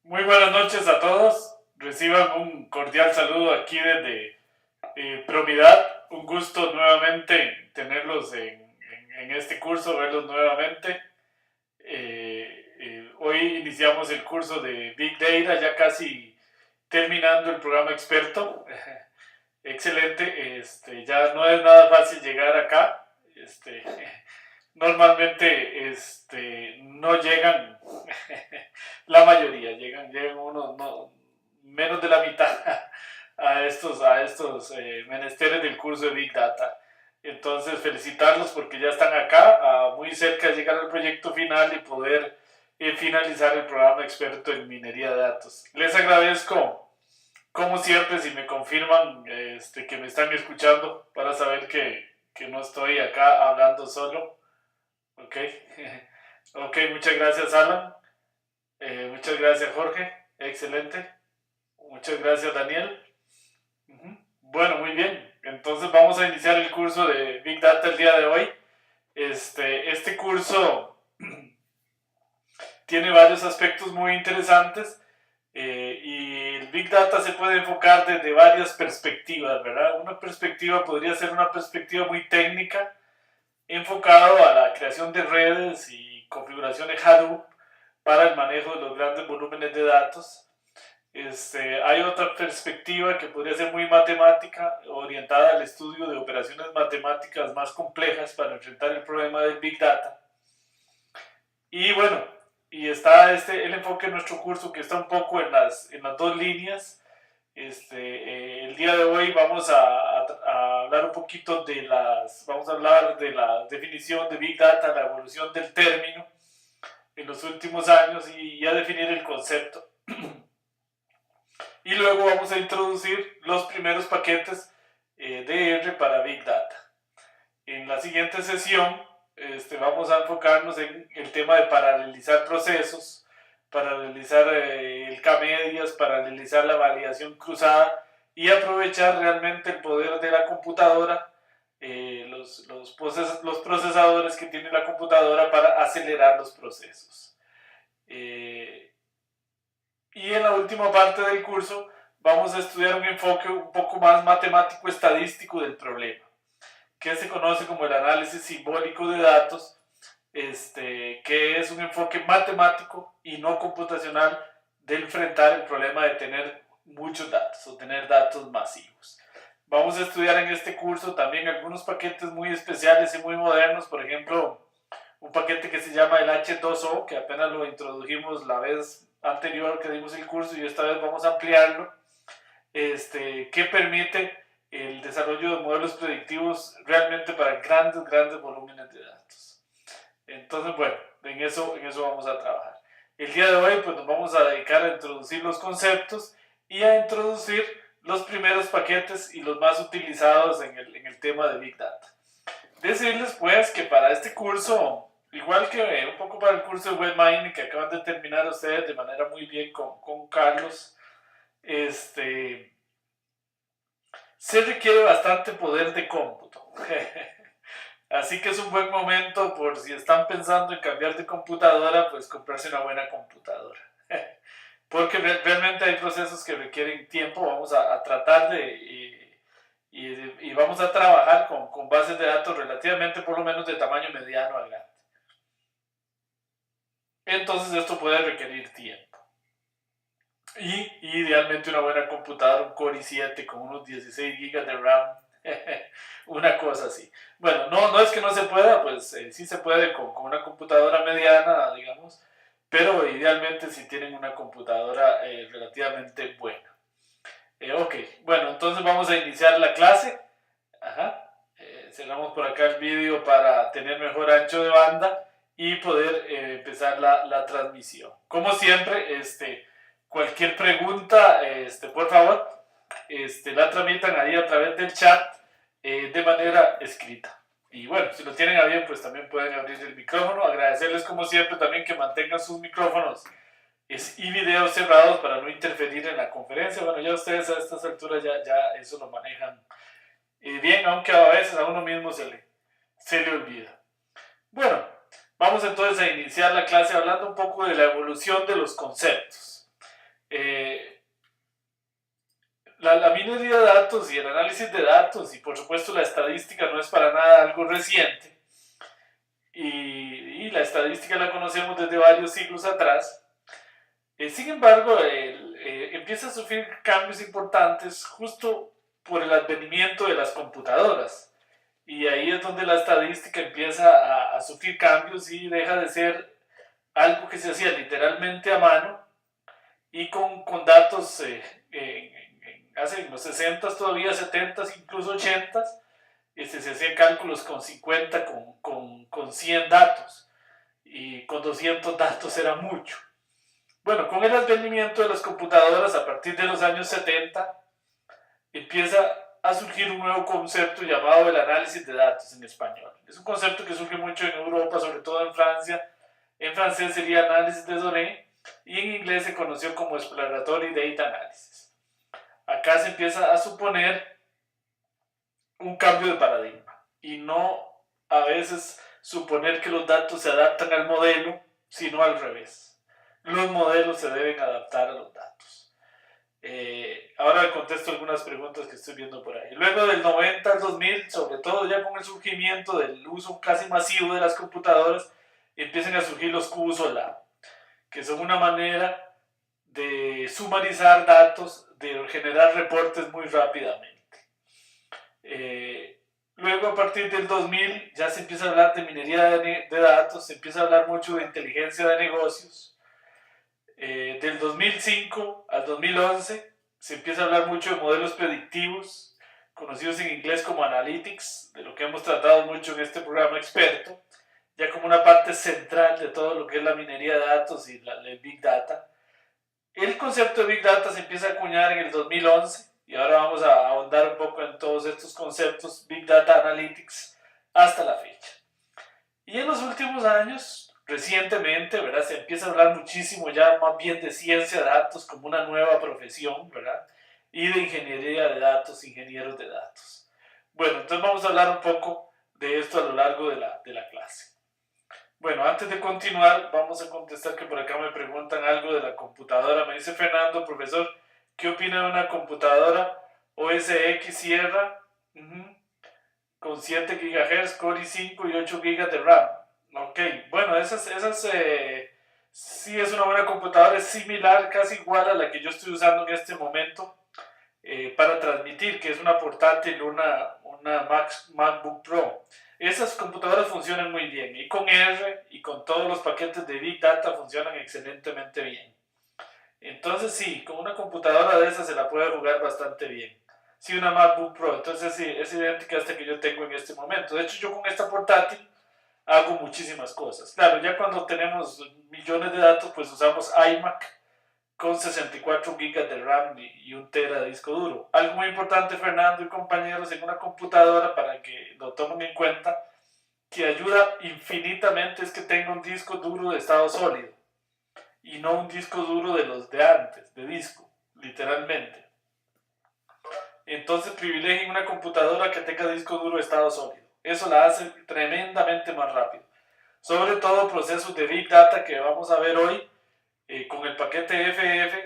Muy buenas noches a todos. Reciban un cordial saludo aquí desde Promidad. Un gusto nuevamente tenerlos en este curso, verlos nuevamente. Hoy iniciamos el curso de Big Data, ya casi terminando el programa experto. Excelente. Ya no es nada fácil llegar acá. Normalmente no llegan la mayoría, llegan unos no, menos de la mitad a estos menesteres del curso de Big Data. Entonces, felicitarlos porque ya están acá, muy cerca de llegar al proyecto final y poder finalizar el programa experto en minería de datos. Les agradezco, como siempre, si me confirman que me están escuchando para saber que no estoy acá hablando solo. Ok, ok, muchas gracias Alan, muchas gracias Jorge, excelente, muchas gracias Daniel. Bueno, muy bien, entonces vamos a iniciar el curso de Big Data el día de hoy. Este curso tiene varios aspectos muy interesantes y el Big Data se puede enfocar desde varias perspectivas, ¿verdad? Una perspectiva podría ser una perspectiva muy técnica, enfocado a la creación de redes y configuración de Hadoop para el manejo de los grandes volúmenes de datos. Hay otra perspectiva que podría ser muy matemática, orientada al estudio de operaciones matemáticas más complejas para enfrentar el problema del Big Data. Y bueno, y está el enfoque de nuestro curso que está un poco en las dos líneas. El día de hoy vamos a hablar un poquito vamos a hablar de la definición de Big Data, la evolución del término en los últimos años y a definir el concepto. Y luego vamos a introducir los primeros paquetes de R para Big Data. En la siguiente sesión vamos a enfocarnos en el tema de paralelizar procesos, paralelizar el K-medias, paralelizar la validación cruzada y aprovechar realmente el poder de la computadora, los procesadores que tiene la computadora para acelerar los procesos. Y en la última parte del curso vamos a estudiar un enfoque un poco más matemático-estadístico del problema, que se conoce como el análisis simbólico de datos, que es un enfoque matemático y no computacional de enfrentar el problema de tener muchos datos o tener datos masivos. Vamos a estudiar en este curso también algunos paquetes muy especiales y muy modernos, por ejemplo, un paquete que se llama el H2O, que apenas lo introdujimos la vez anterior que dimos el curso y esta vez vamos a ampliarlo, que permite el desarrollo de modelos predictivos realmente para grandes volúmenes de datos. Entonces, bueno, en eso vamos a trabajar. El día de hoy pues nos vamos a dedicar a introducir los conceptos y a introducir los primeros paquetes y los más utilizados en el tema de Big Data. Decirles pues que para este curso, igual que un poco para el curso de Web Mining que acaban de terminar ustedes de manera muy bien con Carlos, se requiere bastante poder de cómputo. Así que es un buen momento por si están pensando en cambiar de computadora, pues comprarse una buena computadora. Porque realmente hay procesos que requieren tiempo, vamos a tratar y vamos a trabajar con bases de datos relativamente por lo menos de tamaño mediano a grande. Entonces esto puede requerir tiempo. Y idealmente una buena computadora, un Core i7 con unos 16 GB de RAM, una cosa así. Bueno, no es que no se pueda, pues sí se puede con una computadora mediana, digamos, pero idealmente si tienen una computadora relativamente buena. Ok, bueno, entonces vamos a iniciar la clase. Ajá. Cerramos por acá el vídeo para tener mejor ancho de banda y poder empezar la transmisión. Como siempre, cualquier pregunta, por favor, la tramitan ahí a través del chat de manera escrita. Y bueno, si lo tienen a bien, pues también pueden abrir el micrófono. Agradecerles como siempre también que mantengan sus micrófonos y videos cerrados para no interferir en la conferencia. Bueno, ya ustedes a estas alturas ya eso lo manejan bien, aunque a veces a uno mismo se le olvida. Bueno, vamos entonces a iniciar la clase hablando un poco de la evolución de los conceptos. Eh, la minería de datos y el análisis de datos y por supuesto la estadística no es para nada algo reciente y la estadística la conocemos desde varios siglos atrás. Sin embargo, empieza a sufrir cambios importantes justo por el advenimiento de las computadoras. Y ahí es donde la estadística empieza a sufrir cambios y deja de ser algo que se hacía literalmente a mano y con datos hace en los 60 todavía, 70 incluso 80 se hacían cálculos con 50, con 100 datos y con 200 datos era mucho. Bueno, con el advenimiento de las computadoras a partir de los años 70 empieza a surgir un nuevo concepto llamado el análisis de datos en español. Es un concepto que surge mucho en Europa, sobre todo en Francia. En francés sería análisis de données y en inglés se conoció como exploratory data analysis. Acá se empieza a suponer un cambio de paradigma y no a veces suponer que los datos se adaptan al modelo, sino al revés. Los modelos se deben adaptar a los datos. Ahora contesto algunas preguntas que estoy viendo por ahí. Luego del 90 al 2000, sobre todo ya con el surgimiento del uso casi masivo de las computadoras, empiezan a surgir los cubos OLAP, que son una manera de sumarizar datos, de generar reportes muy rápidamente. Luego a partir del 2000 ya se empieza a hablar de minería de datos, se empieza a hablar mucho de inteligencia de negocios. Del 2005 al 2011 se empieza a hablar mucho de modelos predictivos, conocidos en inglés como analytics, de lo que hemos tratado mucho en este programa experto, ya como una parte central de todo lo que es la minería de datos y el Big Data. El concepto de Big Data se empieza a acuñar en el 2011 y ahora vamos a ahondar un poco en todos estos conceptos Big Data Analytics hasta la fecha. Y en los últimos años, recientemente, ¿verdad? Se empieza a hablar muchísimo ya más bien de ciencia de datos como una nueva profesión, ¿verdad? Y de ingeniería de datos, ingenieros de datos. Bueno, entonces vamos a hablar un poco de esto a lo largo de la clase. Bueno, antes de continuar, vamos a contestar que por acá me preguntan algo de la computadora. Me dice Fernando, profesor, ¿qué opina de una computadora OS X Sierra con 7 GHz, Core i5 y 8 GB de RAM? Ok, bueno, esas sí es una buena computadora, es similar, casi igual a la que yo estoy usando en este momento para transmitir, que es una portátil, una MacBook Pro. Esas computadoras funcionan muy bien y con R y con todos los paquetes de Big Data funcionan excelentemente bien. Entonces sí, con una computadora de esas se la puede jugar bastante bien. Sí, una MacBook Pro, entonces sí, es idéntica a esta que yo tengo en este momento. De hecho, yo con esta portátil hago muchísimas cosas. Claro, ya cuando tenemos millones de datos, pues usamos iMac con 64 GB de RAM y 1 TB de disco duro. Algo muy importante, Fernando y compañeros, en una computadora, para que lo tomen en cuenta, que ayuda infinitamente es que tenga un disco duro de estado sólido y no un disco duro de los de antes, de disco, literalmente. Entonces privilegien una computadora que tenga disco duro de estado sólido. Eso la hace tremendamente más rápido. Sobre todo procesos de Big Data que vamos a ver hoy con el paquete FF,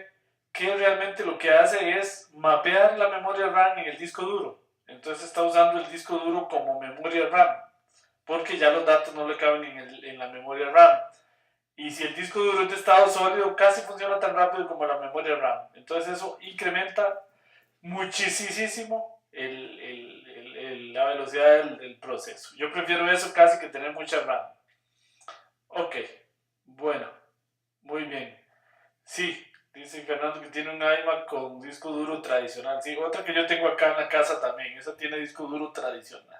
que realmente lo que hace es mapear la memoria RAM en el disco duro. Entonces está usando el disco duro como memoria RAM, porque ya los datos no le caben en la memoria RAM. Y si el disco duro es de estado sólido, casi funciona tan rápido como la memoria RAM. Entonces eso incrementa muchísimo la velocidad del proceso. Yo prefiero eso casi que tener mucha RAM. Ok, bueno, muy bien. Sí, dice Fernando que tiene un iMac con disco duro tradicional. Sí, otra que yo tengo acá en la casa también, esa tiene disco duro tradicional.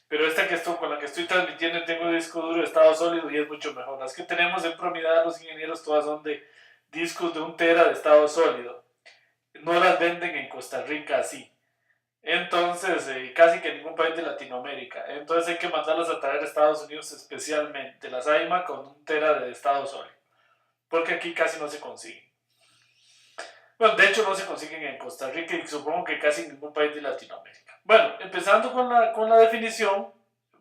Pero esta con la que estoy transmitiendo tengo disco duro de estado sólido y es mucho mejor. Las que tenemos en propiedad los ingenieros todas son de discos de 1 TB de estado sólido. No las venden en Costa Rica así. Entonces, casi que en ningún país de Latinoamérica. Entonces hay que mandarlas a traer a Estados Unidos especialmente. Las iMac con 1 TB de estado sólido. Porque aquí casi no se consiguen. Bueno, de hecho no se consiguen en Costa Rica y supongo que casi en ningún país de Latinoamérica. Bueno, empezando con la definición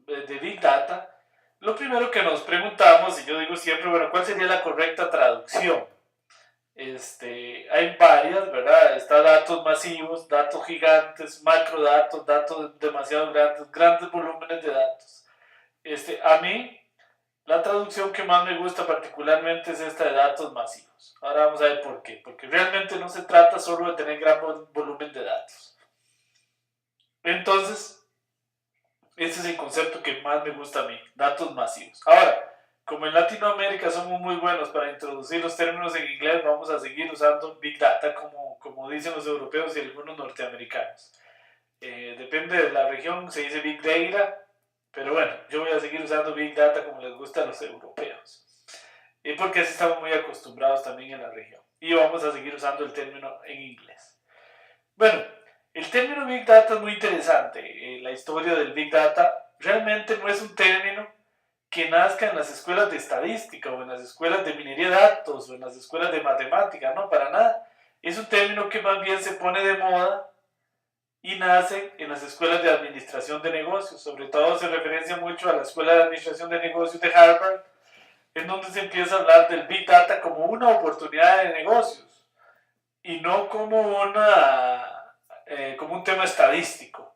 de Big Data, lo primero que nos preguntamos, y yo digo siempre, bueno, ¿cuál sería la correcta traducción? Hay varias, ¿verdad? Está datos masivos, datos gigantes, macrodatos, datos demasiado grandes, grandes volúmenes de datos. A mí, la traducción que más me gusta particularmente es esta de datos masivos. Ahora vamos a ver por qué. Porque realmente no se trata solo de tener gran volumen de datos. Entonces, ese es el concepto que más me gusta a mí, datos masivos. Ahora, como en Latinoamérica somos muy buenos para introducir los términos en inglés, vamos a seguir usando Big Data como dicen los europeos y algunos norteamericanos. Depende de la región, se dice Big Data, pero bueno, yo voy a seguir usando Big Data como les gusta a los europeos. Porque así estamos muy acostumbrados también en la región. Y vamos a seguir usando el término en inglés. Bueno, el término Big Data es muy interesante. La historia del Big Data realmente no es un término que nazca en las escuelas de estadística o en las escuelas de minería de datos o en las escuelas de matemática, no, para nada. Es un término que más bien se pone de moda y nace en las escuelas de administración de negocios. Sobre todo se referencia mucho a la escuela de administración de negocios de Harvard, en donde se empieza a hablar del Big Data como una oportunidad de negocios y no como como un tema estadístico.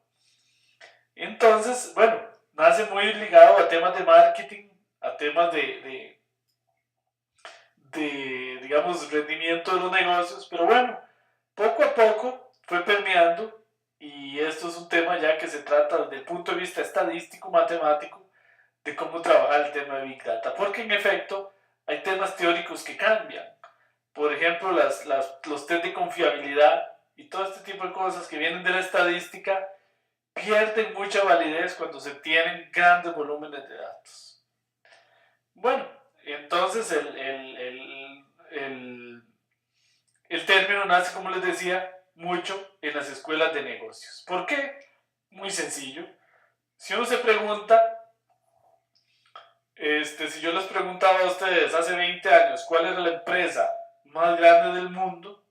Entonces, bueno, nace muy ligado a temas de marketing, a temas de digamos, rendimiento de los negocios, pero bueno, poco a poco fue permeando y esto es un tema ya que se trata desde el punto de vista estadístico, matemático, de cómo trabajar el tema de Big Data, porque en efecto hay temas teóricos que cambian. Por ejemplo, los test de confiabilidad y todo este tipo de cosas que vienen de la estadística pierden mucha validez cuando se tienen grandes volúmenes de datos. Bueno, entonces el término nace, como les decía, mucho en las escuelas de negocios. ¿Por qué? Muy sencillo. Si uno se pregunta, si yo les preguntaba a ustedes hace 20 años cuál era la empresa más grande del mundo,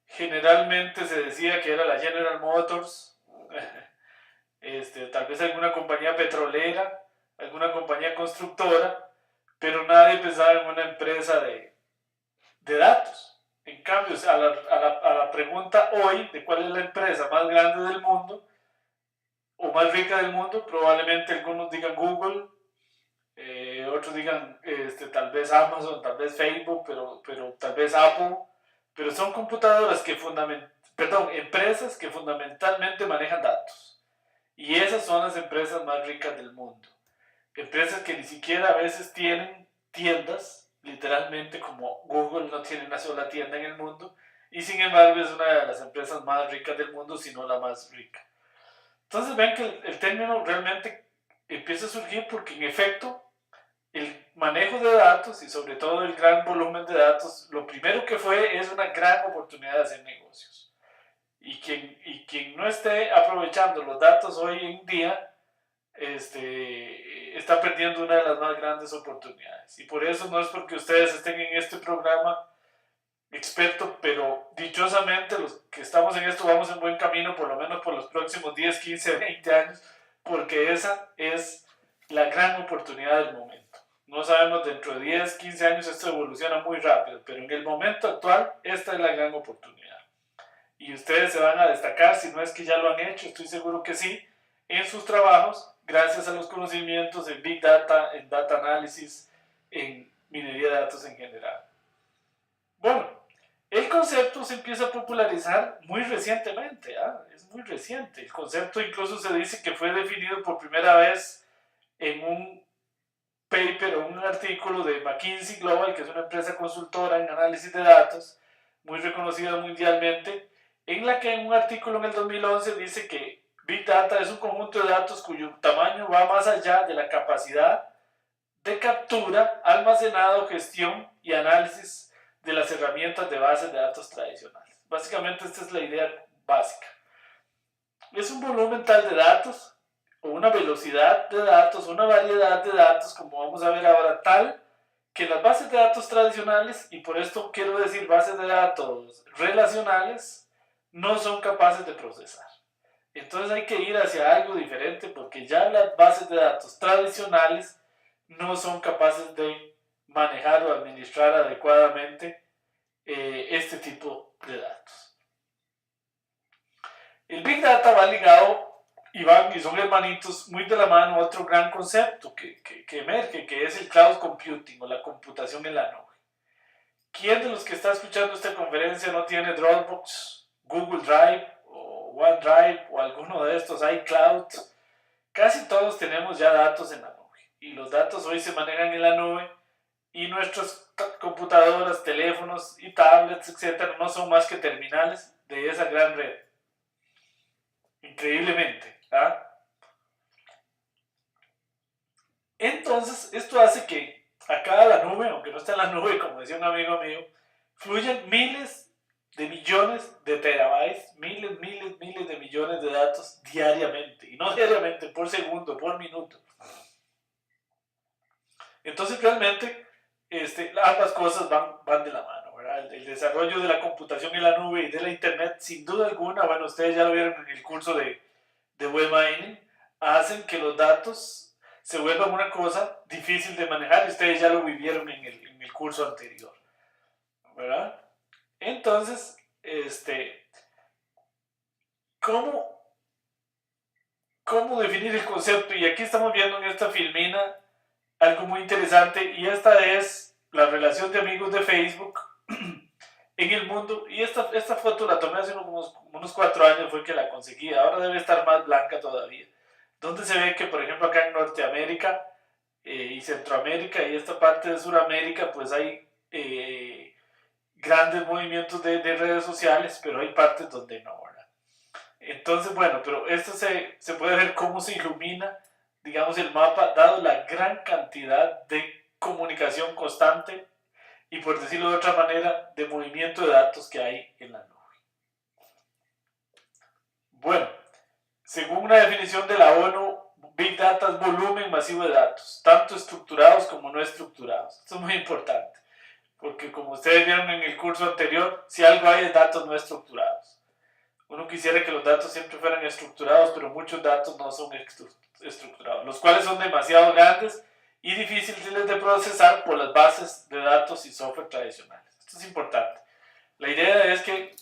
generalmente se decía que era la General Motors, tal vez alguna compañía petrolera, alguna compañía constructora, pero nadie pensaba en una empresa de datos. En cambio, a la pregunta hoy de cuál es la empresa más grande del mundo o más rica del mundo, probablemente algunos digan Google, otros digan tal vez Amazon, tal vez Facebook, pero tal vez Apple, pero son computadoras que empresas que fundamentalmente manejan datos. Y esas son las empresas más ricas del mundo. Empresas que ni siquiera a veces tienen tiendas, literalmente como Google no tiene una sola tienda en el mundo, y sin embargo es una de las empresas más ricas del mundo, si no la más rica. Entonces ven que el término realmente empieza a surgir porque en efecto el manejo de datos y sobre todo el gran volumen de datos, lo primero que fue es una gran oportunidad de hacer negocios. Y quien no esté aprovechando los datos hoy en día, está perdiendo una de las más grandes oportunidades. Y por eso no es porque ustedes estén en este programa experto, pero dichosamente los que estamos en esto vamos en buen camino, por lo menos por los próximos 10, 15, 20 años, porque esa es la gran oportunidad del momento. No sabemos, dentro de 10, 15 años esto evoluciona muy rápido, pero en el momento actual esta es la gran oportunidad. Y ustedes se van a destacar, si no es que ya lo han hecho, estoy seguro que sí, en sus trabajos, gracias a los conocimientos en Big Data, en Data Analysis, en minería de datos en general. Bueno, el concepto se empieza a popularizar muy recientemente, es muy reciente. El concepto incluso se dice que fue definido por primera vez en un paper o un artículo de McKinsey Global, que es una empresa consultora en análisis de datos, muy reconocida mundialmente, en la que en un artículo en el 2011 dice que Big Data es un conjunto de datos cuyo tamaño va más allá de la capacidad de captura, almacenado, gestión y análisis de las herramientas de bases de datos tradicionales. Básicamente esta es la idea básica. Es un volumen tal de datos o una velocidad de datos, una variedad de datos, como vamos a ver ahora, tal que las bases de datos tradicionales, y por esto quiero decir bases de datos relacionales, no son capaces de procesar. Entonces hay que ir hacia algo diferente porque ya las bases de datos tradicionales no son capaces de manejar o administrar adecuadamente este tipo de datos. El Big Data va ligado y son hermanitos muy de la mano a otro gran concepto que emerge, que es el cloud computing o la computación en la nube. ¿Quién de los que está escuchando esta conferencia no tiene Dropbox, Google Drive o OneDrive o alguno de estos, iCloud? Casi todos tenemos ya datos en la nube y los datos hoy se manejan en la nube y nuestras computadoras, teléfonos y tablets, etcétera, no son más que terminales de esa gran red. Increíblemente. ¿Ah? Entonces, esto hace que acá la nube, aunque no está en la nube, como decía un amigo mío, fluyen miles de millones de terabytes, miles de millones de datos diariamente. Y no diariamente, por segundo, por minuto. Entonces, realmente, ambas cosas van de la mano, ¿verdad? El desarrollo de la computación en la nube y de la internet, sin duda alguna, bueno, ustedes ya lo vieron en el curso de web mining, hacen que los datos se vuelvan una cosa difícil de manejar y ustedes ya lo vivieron en el curso anterior, ¿verdad? Entonces, ¿cómo definir el concepto? Y aquí estamos viendo en esta filmina algo muy interesante y esta es la relación de amigos de Facebook en el mundo. Y esta foto la tomé hace unos 4 años, fue que la conseguí. Ahora debe estar más blanca todavía. Donde se ve que, por ejemplo, acá en Norteamérica y Centroamérica y esta parte de Sudamérica, pues hay grandes movimientos de redes sociales, pero hay partes donde no, ¿verdad? Entonces, bueno, pero esto se puede ver cómo se ilumina, digamos, el mapa, dado la gran cantidad de comunicación constante y, por decirlo de otra manera, de movimiento de datos que hay en la nube. Bueno, según una definición de la ONU, Big Data es volumen masivo de datos, tanto estructurados como no estructurados. Esto es muy importante, porque como ustedes vieron en el curso anterior, si algo hay es datos no estructurados. Uno quisiera que los datos siempre fueran estructurados, pero muchos datos no son estructurados, los cuales son demasiado grandes y difíciles de procesar por las bases de datos y software tradicionales. Esto es importante. La idea es que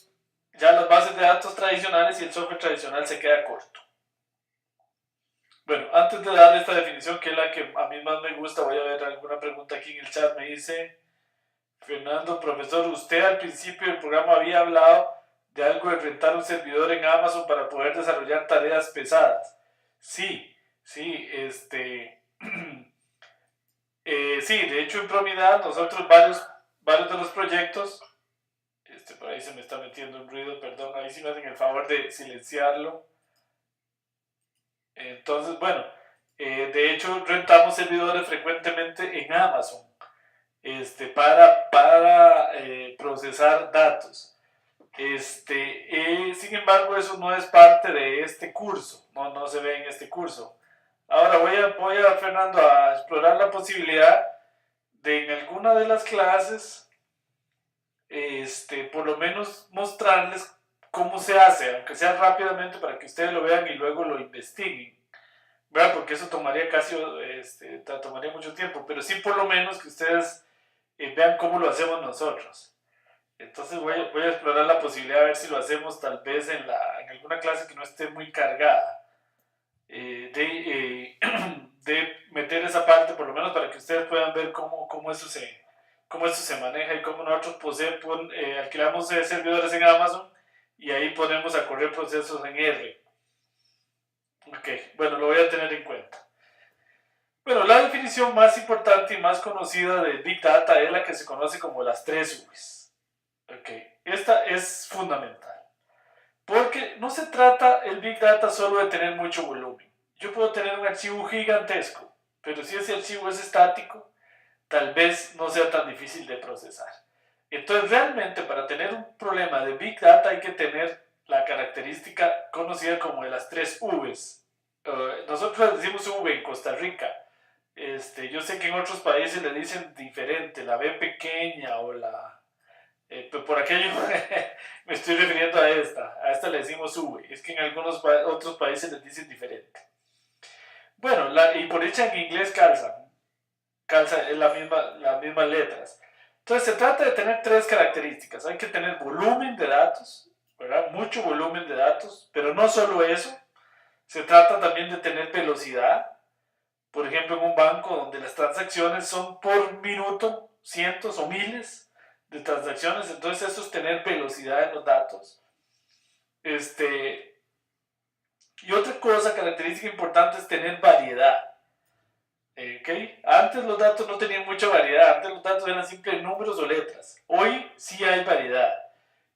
ya las bases de datos tradicionales y el software tradicional se queda corto. Bueno, antes de dar esta definición, que es la que a mí más me gusta, voy a ver alguna pregunta aquí en el chat. Me dice Fernando, profesor, usted al principio del programa había hablado de algo de rentar un servidor en Amazon para poder desarrollar tareas pesadas. Sí, sí, sí, de hecho en Promidad nosotros varios de los proyectos, por ahí se me está metiendo un ruido, perdón, ahí sí me hacen el favor de silenciarlo. Entonces, bueno, de hecho rentamos servidores frecuentemente en Amazon para procesar datos. Sin embargo, eso no es parte de este curso, no se ve en este curso. Ahora voy a Fernando, a explorar la posibilidad de en alguna de las clases, por lo menos mostrarles cómo se hace, aunque sea rápidamente para que ustedes lo vean y luego lo investiguen, ¿verdad? Porque eso tomaría tomaría mucho tiempo, pero sí por lo menos que ustedes vean cómo lo hacemos nosotros. Entonces voy a explorar la posibilidad de ver si lo hacemos tal vez en alguna clase que no esté muy cargada, de meter esa parte por lo menos para que ustedes puedan ver cómo eso se maneja y cómo nosotros alquilamos servidores en Amazon y ahí ponemos a correr procesos en R. Ok, bueno, lo voy a tener en cuenta. Bueno, la definición más importante y más conocida de Big Data es la que se conoce como las 3 Vs. Ok, esta es fundamental. Porque no se trata el Big Data solo de tener mucho volumen. Yo puedo tener un archivo gigantesco, pero si ese archivo es estático, tal vez no sea tan difícil de procesar. Entonces, realmente para tener un problema de Big Data hay que tener la característica conocida como de las 3 Vs. Nosotros decimos V en Costa Rica. Yo sé que en otros países le dicen diferente, la B pequeña o la... por aquello me estoy refiriendo a esta le decimos V, es que en algunos otros países les dicen diferente. Bueno, y por dicha en inglés calza es las mismas letras, Entonces se trata de tener tres características. Hay que tener volumen de datos, ¿verdad? Mucho volumen de datos, pero no solo eso. Se trata también de tener velocidad. Por ejemplo, en un banco donde las transacciones son por minuto, cientos o miles de transacciones, entonces eso es tener velocidad en los datos. Y otra cosa, característica importante, es tener variedad. ¿Okay? Antes los datos no tenían mucha variedad, antes los datos eran simples números o letras. Hoy sí hay variedad.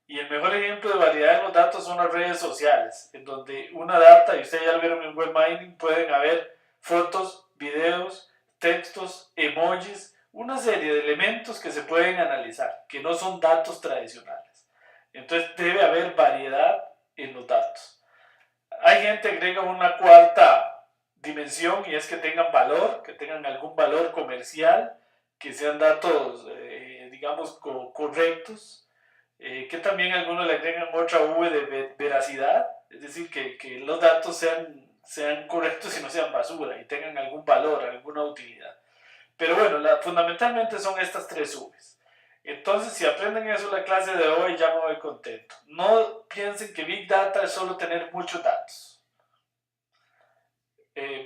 Y el mejor ejemplo de variedad en los datos son las redes sociales, en donde una data, y ustedes ya lo vieron en web mining, pueden haber fotos, videos, textos, emojis, una serie de elementos que se pueden analizar, que no son datos tradicionales. Entonces debe haber variedad en los datos. Hay gente que agrega una cuarta dimensión y es que tengan valor, que tengan algún valor comercial, que sean datos, digamos, correctos, que también algunos le agregan otra V de veracidad, es decir, que los datos sean correctos y no sean basura y tengan algún valor, alguna utilidad. Pero bueno, fundamentalmente son estas tres Vs. Entonces, si aprenden eso en la clase de hoy, ya me voy contento. No piensen que Big Data es solo tener muchos datos.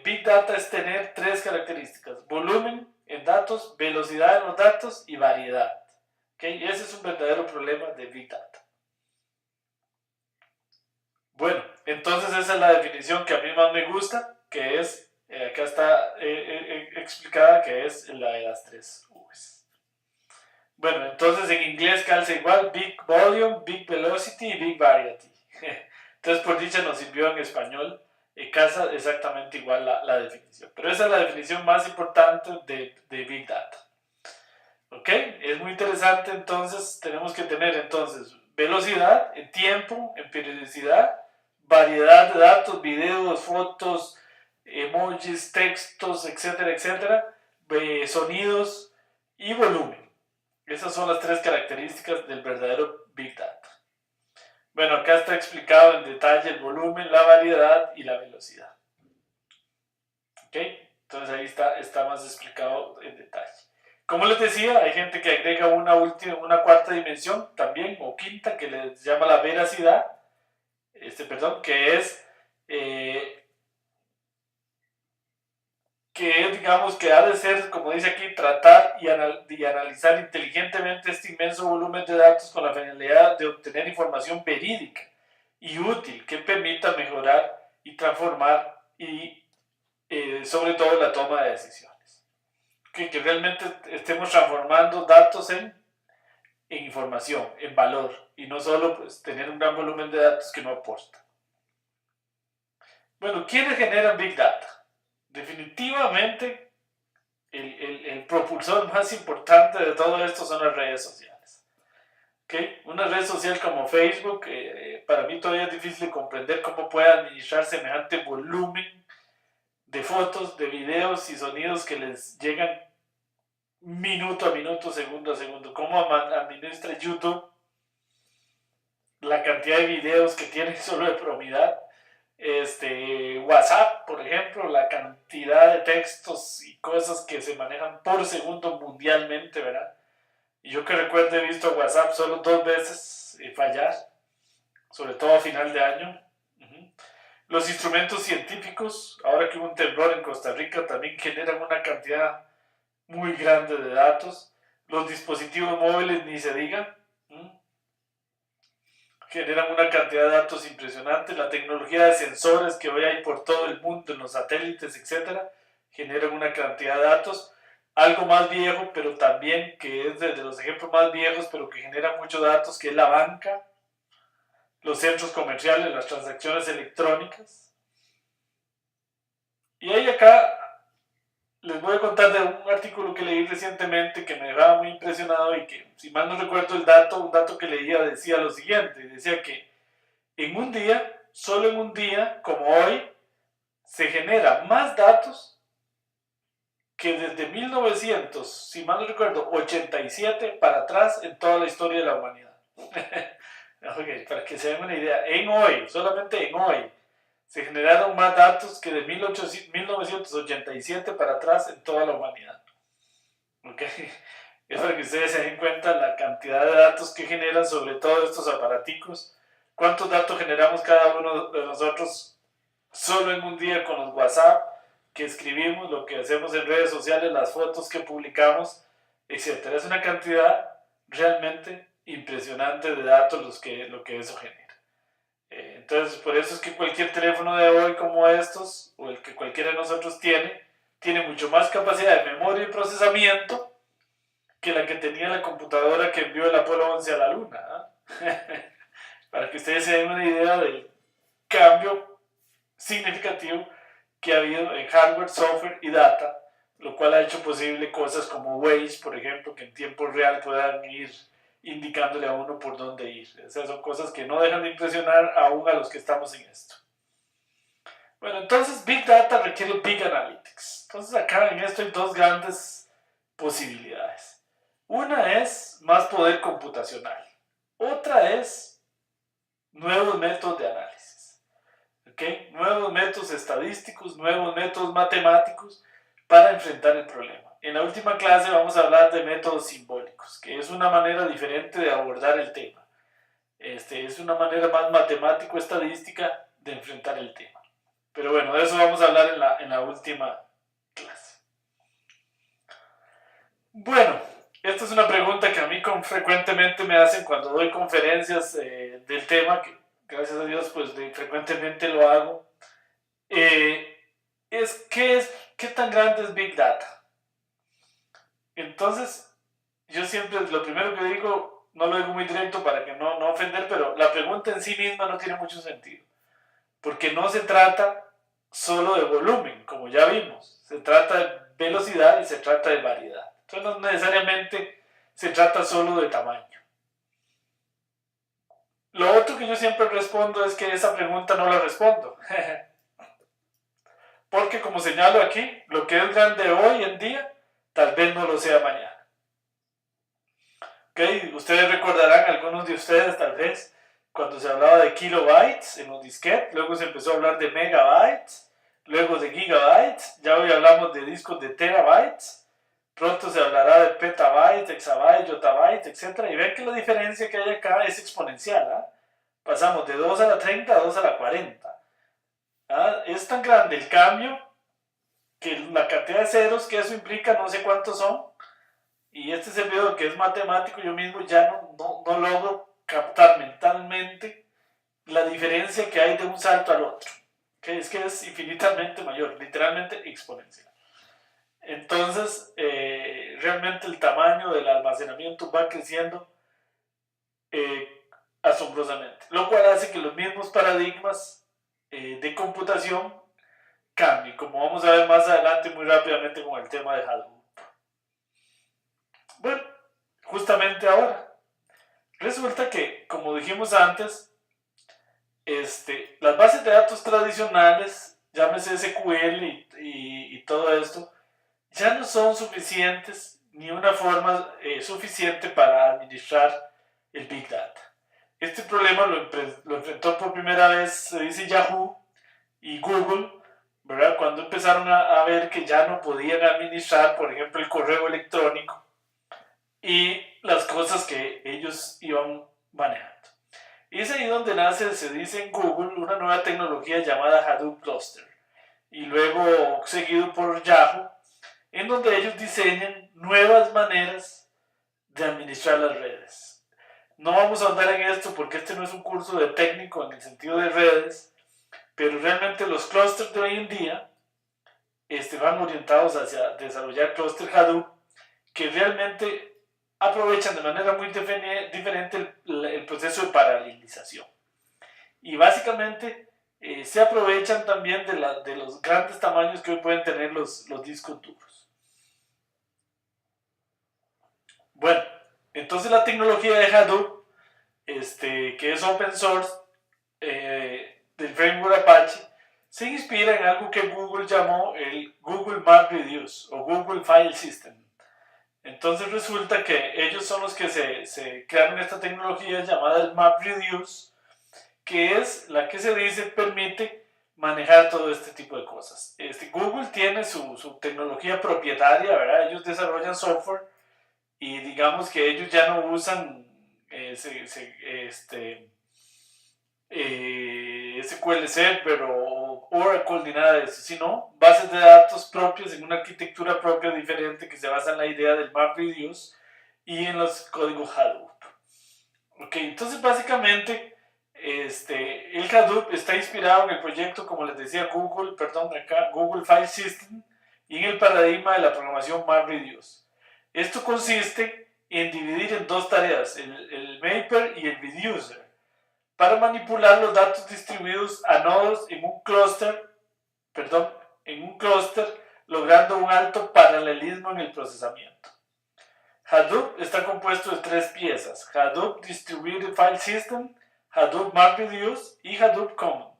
Big Data es tener tres características: volumen en datos, velocidad en los datos y variedad. ¿Okay? Ese es un verdadero problema de Big Data. Bueno, entonces esa es la definición que a mí más me gusta, que es, acá está explicada, que es la de las tres V's. Bueno, entonces en inglés calza igual: Big Volume, Big Velocity y Big Variety. Entonces por dicha nos sirvió en español, calza exactamente igual la definición. Pero esa es la definición más importante de Big Data. ¿Ok? Es muy interesante, entonces tenemos que tener entonces velocidad en tiempo, en periodicidad, variedad de datos, videos, fotos, emojis, textos, etcétera, etcétera, sonidos y volumen. Esas son las tres características del verdadero Big Data. Bueno, acá está explicado en detalle el volumen, la variedad y la velocidad. ¿Ok? Entonces ahí está más explicado en detalle. Como les decía, hay gente que agrega una cuarta dimensión también, o quinta, que les llama la veracidad, que es, digamos, que ha de ser, como dice aquí, tratar y analizar inteligentemente este inmenso volumen de datos con la finalidad de obtener información verídica y útil que permita mejorar y transformar y sobre todo la toma de decisiones. Que realmente estemos transformando datos en información, en valor, y no solo pues, tener un gran volumen de datos que no aporta. Bueno, ¿quiénes generan Big Data? Definitivamente el propulsor más importante de todo esto son las redes sociales. ¿Okay? Una red social como Facebook, para mí todavía es difícil de comprender cómo puede administrar semejante volumen de fotos, de videos y sonidos que les llegan minuto a minuto, segundo a segundo. Cómo administra YouTube la cantidad de videos que tiene solo de probidad. WhatsApp, por ejemplo, la cantidad de textos y cosas que se manejan por segundo mundialmente, ¿verdad? Y yo que recuerdo he visto WhatsApp solo 2 veces fallar, sobre todo a final de año. Los instrumentos científicos, ahora que hubo un temblor en Costa Rica, también generan una cantidad muy grande de datos. Los dispositivos móviles, ni se diga, generan una cantidad de datos impresionante. La tecnología de sensores que hoy hay por todo el mundo, en los satélites, etcétera, generan una cantidad de datos. Algo más viejo, pero también que es de los ejemplos más viejos, pero que genera muchos datos, que es la banca, los centros comerciales, las transacciones electrónicas. Y ahí acá les voy a contar de un artículo que leí recientemente que me dejaba muy impresionado y que, si mal no recuerdo un dato que leía decía lo siguiente: decía que en un día, solo en un día, como hoy, se genera más datos que desde 1900, si mal no recuerdo, 87 para atrás en toda la historia de la humanidad. Okay, para que se den una idea, en hoy, solamente en hoy, se generaron más datos que de 1987 para atrás en toda la humanidad. Okay. Es para que ustedes se den cuenta la cantidad de datos que generan sobre todos estos aparaticos. ¿Cuántos datos generamos cada uno de nosotros solo en un día con los WhatsApp que escribimos, lo que hacemos en redes sociales, las fotos que publicamos, etcétera? Es una cantidad realmente impresionante de datos lo que eso genera. Entonces, por eso es que cualquier teléfono de hoy como estos, o el que cualquiera de nosotros tiene mucho más capacidad de memoria y procesamiento que la que tenía la computadora que envió el Apolo 11 a la Luna. ¿Eh? Para que ustedes se den una idea del cambio significativo que ha habido en hardware, software y data, lo cual ha hecho posible cosas como Waze, por ejemplo, que en tiempo real puedan ir indicándole a uno por dónde ir. Esas son cosas que no dejan de impresionar aún a los que estamos en esto. Bueno, entonces Big Data requiere Big Analytics. Entonces acá en esto hay dos grandes posibilidades. Una es más poder computacional. Otra es nuevos métodos de análisis. ¿Okay? Nuevos métodos estadísticos, nuevos métodos matemáticos para enfrentar el problema. En la última clase vamos a hablar de métodos simbólicos, que es una manera diferente de abordar el tema. Es una manera más matemático-estadística de enfrentar el tema. Pero bueno, de eso vamos a hablar en la última clase. Bueno, esta es una pregunta que a mí frecuentemente me hacen cuando doy conferencias del tema, que gracias a Dios pues frecuentemente lo hago. ¿Qué tan grande es Big Data? Entonces, yo siempre lo primero que digo, no lo digo muy directo para que no ofender, pero la pregunta en sí misma no tiene mucho sentido. Porque no se trata solo de volumen, como ya vimos. Se trata de velocidad y se trata de variedad. Entonces no necesariamente se trata solo de tamaño. Lo otro que yo siempre respondo es que esa pregunta no la respondo. Porque como señalo aquí, lo que es grande hoy en día, tal vez no lo sea mañana. ¿Okay? Ustedes recordarán, algunos de ustedes tal vez, cuando se hablaba de kilobytes en los disquetes, luego se empezó a hablar de megabytes, luego de gigabytes, ya hoy hablamos de discos de terabytes, pronto se hablará de petabytes, exabytes, yottabytes, etc. Y ven que la diferencia que hay acá es exponencial. ¿Ah? Pasamos de 2 a la 30 a 2 a la 40. ¿Ah? Es tan grande el cambio que la cantidad de ceros que eso implica, no sé cuántos son, y este servidor que es matemático, yo mismo ya no logro captar mentalmente la diferencia que hay de un salto al otro, que es infinitamente mayor, literalmente exponencial. Entonces, realmente el tamaño del almacenamiento va creciendo asombrosamente, lo cual hace que los mismos paradigmas de computación cambien, como vamos a ver más adelante muy rápidamente con el tema de Hadoop. Bueno, justamente ahora, resulta que, como dijimos antes, las bases de datos tradicionales, llámese SQL y todo esto, ya no son suficientes ni una forma suficiente para administrar el Big Data. Este problema lo enfrentó por primera vez, se dice Yahoo y Google, ¿verdad? Cuando empezaron a ver que ya no podían administrar, por ejemplo, el correo electrónico y las cosas que ellos iban manejando. Y es ahí donde nace, se dice en Google, una nueva tecnología llamada Hadoop Cluster, y luego seguido por Yahoo, en donde ellos diseñan nuevas maneras de administrar las redes. No vamos a andar en esto porque este no es un curso de técnico en el sentido de redes, pero realmente los clusters de hoy en día van orientados hacia desarrollar cluster Hadoop que realmente aprovechan de manera muy diferente el proceso de paralelización. Y básicamente se aprovechan también de los grandes tamaños que hoy pueden tener los discos duros. Bueno, entonces la tecnología de Hadoop, que es open source, del framework Apache, se inspira en algo que Google llamó el Google MapReduce o Google File System. Entonces resulta que ellos son los que se crearon esta tecnología llamada el MapReduce, que es la que se dice permite manejar todo este tipo de cosas. Google tiene su tecnología propietaria, ¿verdad? Ellos desarrollan software y digamos que ellos ya no usan SQL Server o Oracle ni nada de eso, sino bases de datos propias en una arquitectura propia diferente que se basa en la idea del MapReduce y en los códigos Hadoop. Ok, entonces básicamente el Hadoop está inspirado en el proyecto, como les decía, Google File System y en el paradigma de la programación MapReduce. Esto consiste en dividir en dos tareas, el Mapper y el Reducer, para manipular los datos distribuidos a nodos en un clúster, logrando un alto paralelismo en el procesamiento. Hadoop está compuesto de tres piezas: Hadoop Distributed File System, Hadoop MapReduce y Hadoop Common.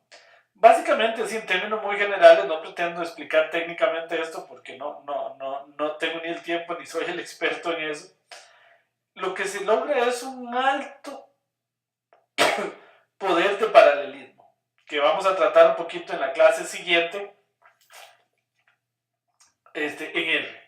Básicamente, así en términos muy generales, no pretendo explicar técnicamente esto porque no tengo ni el tiempo ni soy el experto en eso. Lo que se logra es un alto poder de paralelismo, que vamos a tratar un poquito en la clase siguiente, en R.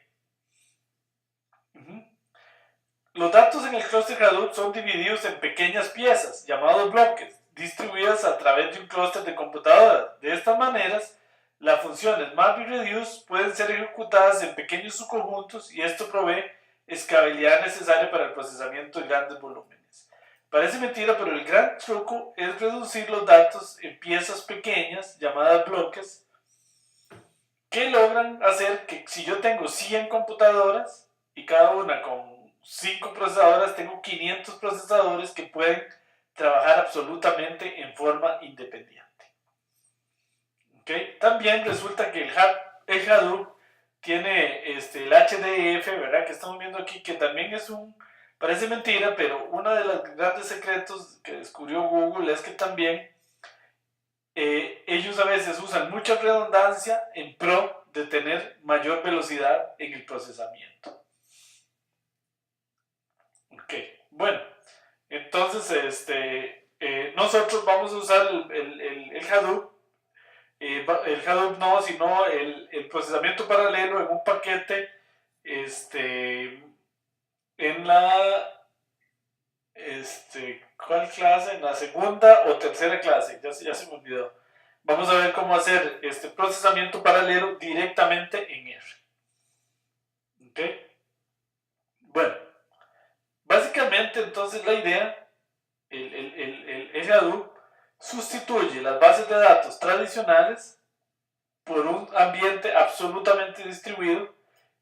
Los datos en el clúster Hadoop son divididos en pequeñas piezas, llamados bloques, distribuidas a través de un clúster de computadoras. De estas maneras, las funciones map y reduce pueden ser ejecutadas en pequeños subconjuntos y esto provee escalabilidad necesaria para el procesamiento de grandes volúmenes. Parece mentira, pero el gran truco es reducir los datos en piezas pequeñas, llamadas bloques, que logran hacer que si yo tengo 100 computadoras y cada una con 5 procesadoras, tengo 500 procesadores que pueden trabajar absolutamente en forma independiente. ¿Okay? También resulta que el Hadoop tiene el HDF, ¿verdad? Que estamos viendo aquí, que también es parece mentira, pero uno de los grandes secretos que descubrió Google es que también ellos a veces usan mucha redundancia en pro de tener mayor velocidad en el procesamiento. Ok, bueno, entonces nosotros vamos a usar el Hadoop, el Hadoop no, sino el procesamiento paralelo en un paquete en la ¿cuál clase? En la segunda o tercera clase, ya se me olvidó. Vamos a ver cómo hacer este procesamiento paralelo directamente en R. ¿Ok? Bueno, básicamente entonces la idea, el Hadoop sustituye las bases de datos tradicionales por un ambiente absolutamente distribuido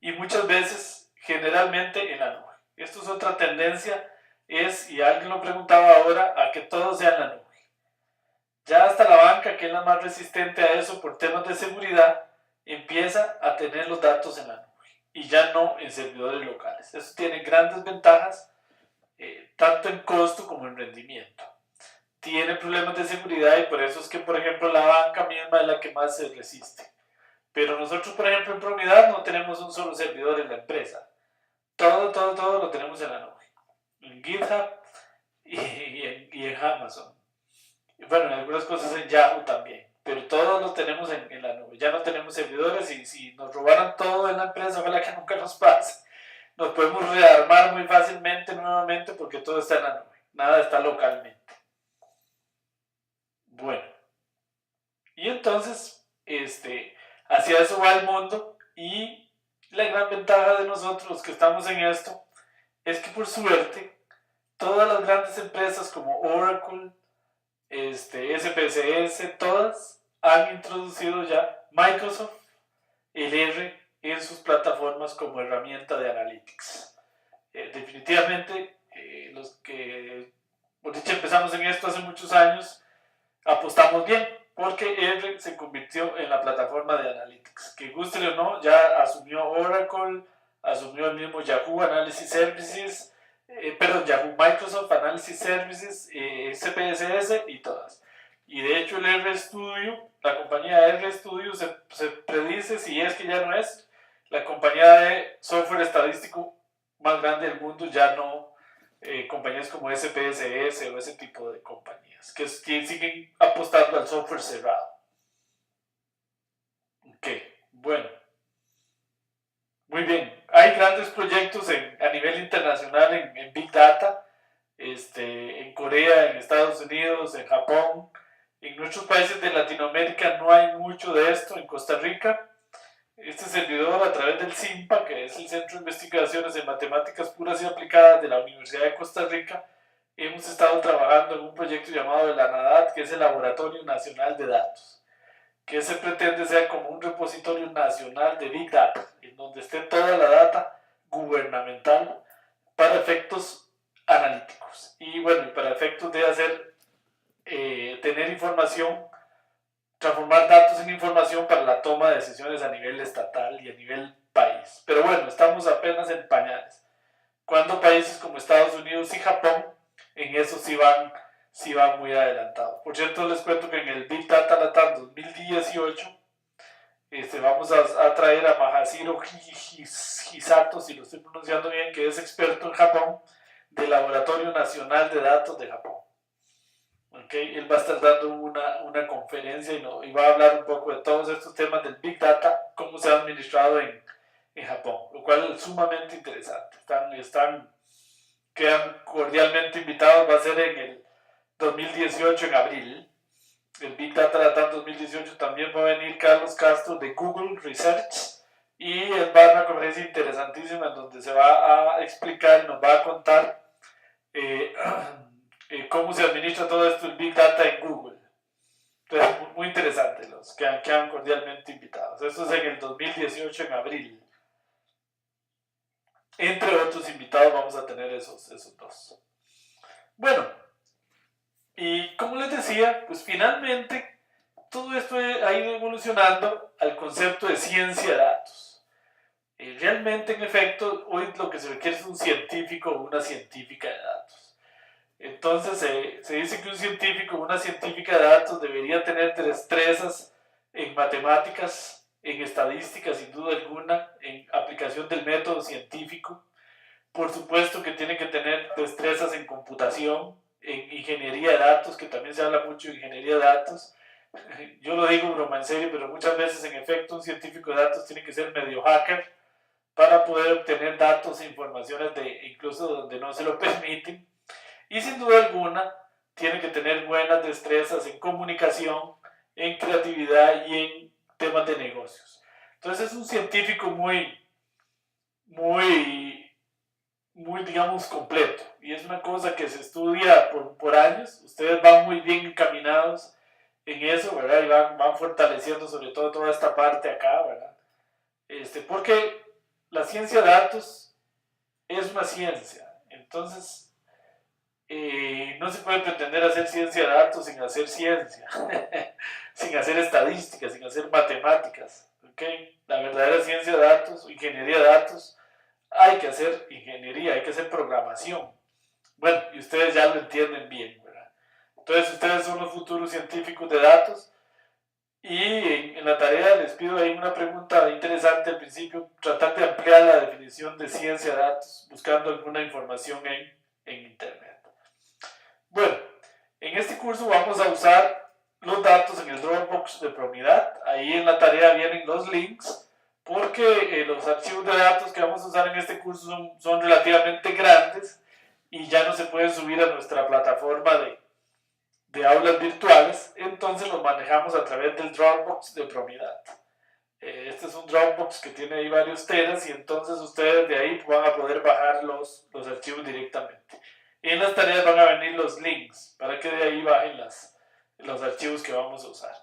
y muchas veces, generalmente, en la nube. Esto es otra tendencia, y alguien lo preguntaba ahora, a que todo sea en la nube. Ya hasta la banca, que es la más resistente a eso por temas de seguridad, empieza a tener los datos en la nube y ya no en servidores locales. Eso tiene grandes ventajas, tanto en costo como en rendimiento. Tiene problemas de seguridad y por eso es que, por ejemplo, la banca misma es la que más se resiste. Pero nosotros, por ejemplo, en Promidad no tenemos un solo servidor en la empresa. Todo lo tenemos en la nube. En GitHub y en Amazon. Bueno, en algunas cosas en Yahoo también. Pero todos lo tenemos en la nube. Ya no tenemos servidores y si nos robaran todo en la empresa, ojalá que nunca nos pase. Nos podemos rearmar muy fácilmente nuevamente porque todo está en la nube. Nada está localmente. Bueno. Y entonces, hacia eso va el mundo y la gran ventaja de nosotros los que estamos en esto es que por suerte todas las grandes empresas como Oracle, SPSS, todas han introducido ya Microsoft, el R, en sus plataformas como herramienta de analytics. Definitivamente, los que por dicho empezamos en esto hace muchos años, apostamos bien, porque R se convirtió en la plataforma de Analytics. Que guste o no, ya asumió Oracle, asumió el mismo Yahoo Analysis Services, Yahoo Microsoft Analysis Services, CPSS y todas. Y de hecho el RStudio, la compañía RStudio se predice, si es que ya no es, la compañía de software estadístico más grande del mundo, ya no compañías como SPSS o ese tipo de compañías que siguen apostando al software cerrado. Ok, bueno. Muy bien, hay grandes grandes proyectos a nivel internacional en Big Data, en Corea, en Estados Unidos, en Japón. En nuestros países de Latinoamérica no hay mucho de esto. En Costa Rica, este servidor, a través del CIMPA, que es el Centro de Investigaciones en Matemáticas Puras y Aplicadas de la Universidad de Costa Rica, hemos estado trabajando en un proyecto llamado el ANADAT, que es el Laboratorio Nacional de Datos, que se pretende ser como un repositorio nacional de Big Data, en donde esté toda la data gubernamental para efectos analíticos y bueno, para efectos de hacer, tener información, transformar datos en información para la toma de decisiones a nivel estatal y a nivel país. Pero bueno, estamos apenas en pañales. Cuando países como Estados Unidos y Japón en eso sí van muy adelantados. Por cierto, les cuento que en el Big Data Latam 2018 vamos a traer a Mahashiro Hisato, si lo estoy pronunciando bien, que es experto en Japón, del Laboratorio Nacional de Datos de Japón. Okay, él va a estar dando una conferencia y va a hablar un poco de todos estos temas del Big Data, cómo se ha administrado en Japón, lo cual es sumamente interesante. Quedan cordialmente invitados, va a ser en el 2018, en abril. El Big Data Latam 2018 también va a venir Carlos Castro de Google Research y él va a dar una conferencia interesantísima en donde se va a explicar, nos va a contar cómo se administra todo esto, el Big Data en Google. Entonces, muy interesante, los quedan cordialmente invitados. Esto es en el 2018, en abril. Entre otros invitados vamos a tener esos dos. Bueno, y como les decía, pues finalmente todo esto ha ido evolucionando al concepto de ciencia de datos. Realmente, en efecto, hoy lo que se requiere es un científico o una científica de datos. Entonces se dice que un científico o una científica de datos debería tener destrezas en matemáticas, en estadística, sin duda alguna, en aplicación del método científico. Por supuesto que tiene que tener destrezas en computación, en ingeniería de datos, que también se habla mucho de ingeniería de datos. Yo lo digo broma en serio, pero muchas veces en efecto un científico de datos tiene que ser medio hacker para poder obtener datos e informaciones incluso donde no se lo permiten. Y sin duda alguna tiene que tener buenas destrezas en comunicación, en creatividad y en temas de negocios. Entonces es un científico muy, digamos, completo. Y es una cosa que se estudia por años. Ustedes van muy bien encaminados en eso, ¿verdad? Y van fortaleciendo sobre todo toda esta parte acá, ¿verdad? Porque la ciencia de datos es una ciencia. Entonces, no se puede pretender hacer ciencia de datos sin hacer ciencia, sin hacer estadísticas, sin hacer matemáticas. ¿Okay? La verdadera ciencia de datos, ingeniería de datos, hay que hacer ingeniería, hay que hacer programación. Bueno, y ustedes ya lo entienden bien, ¿verdad? Entonces ustedes son los futuros científicos de datos y en la tarea les pido ahí una pregunta interesante al principio, tratar de ampliar la definición de ciencia de datos buscando alguna información en internet. Bueno, en este curso vamos a usar los datos en el Dropbox de Promidad. Ahí en la tarea vienen los links, porque los archivos de datos que vamos a usar en este curso son relativamente grandes y ya no se pueden subir a nuestra plataforma de aulas virtuales, entonces los manejamos a través del Dropbox de Promidad. Este es un Dropbox que tiene ahí varios teras y entonces ustedes de ahí van a poder bajar los archivos directamente. En las tareas van a venir los links para que de ahí bajen los archivos que vamos a usar.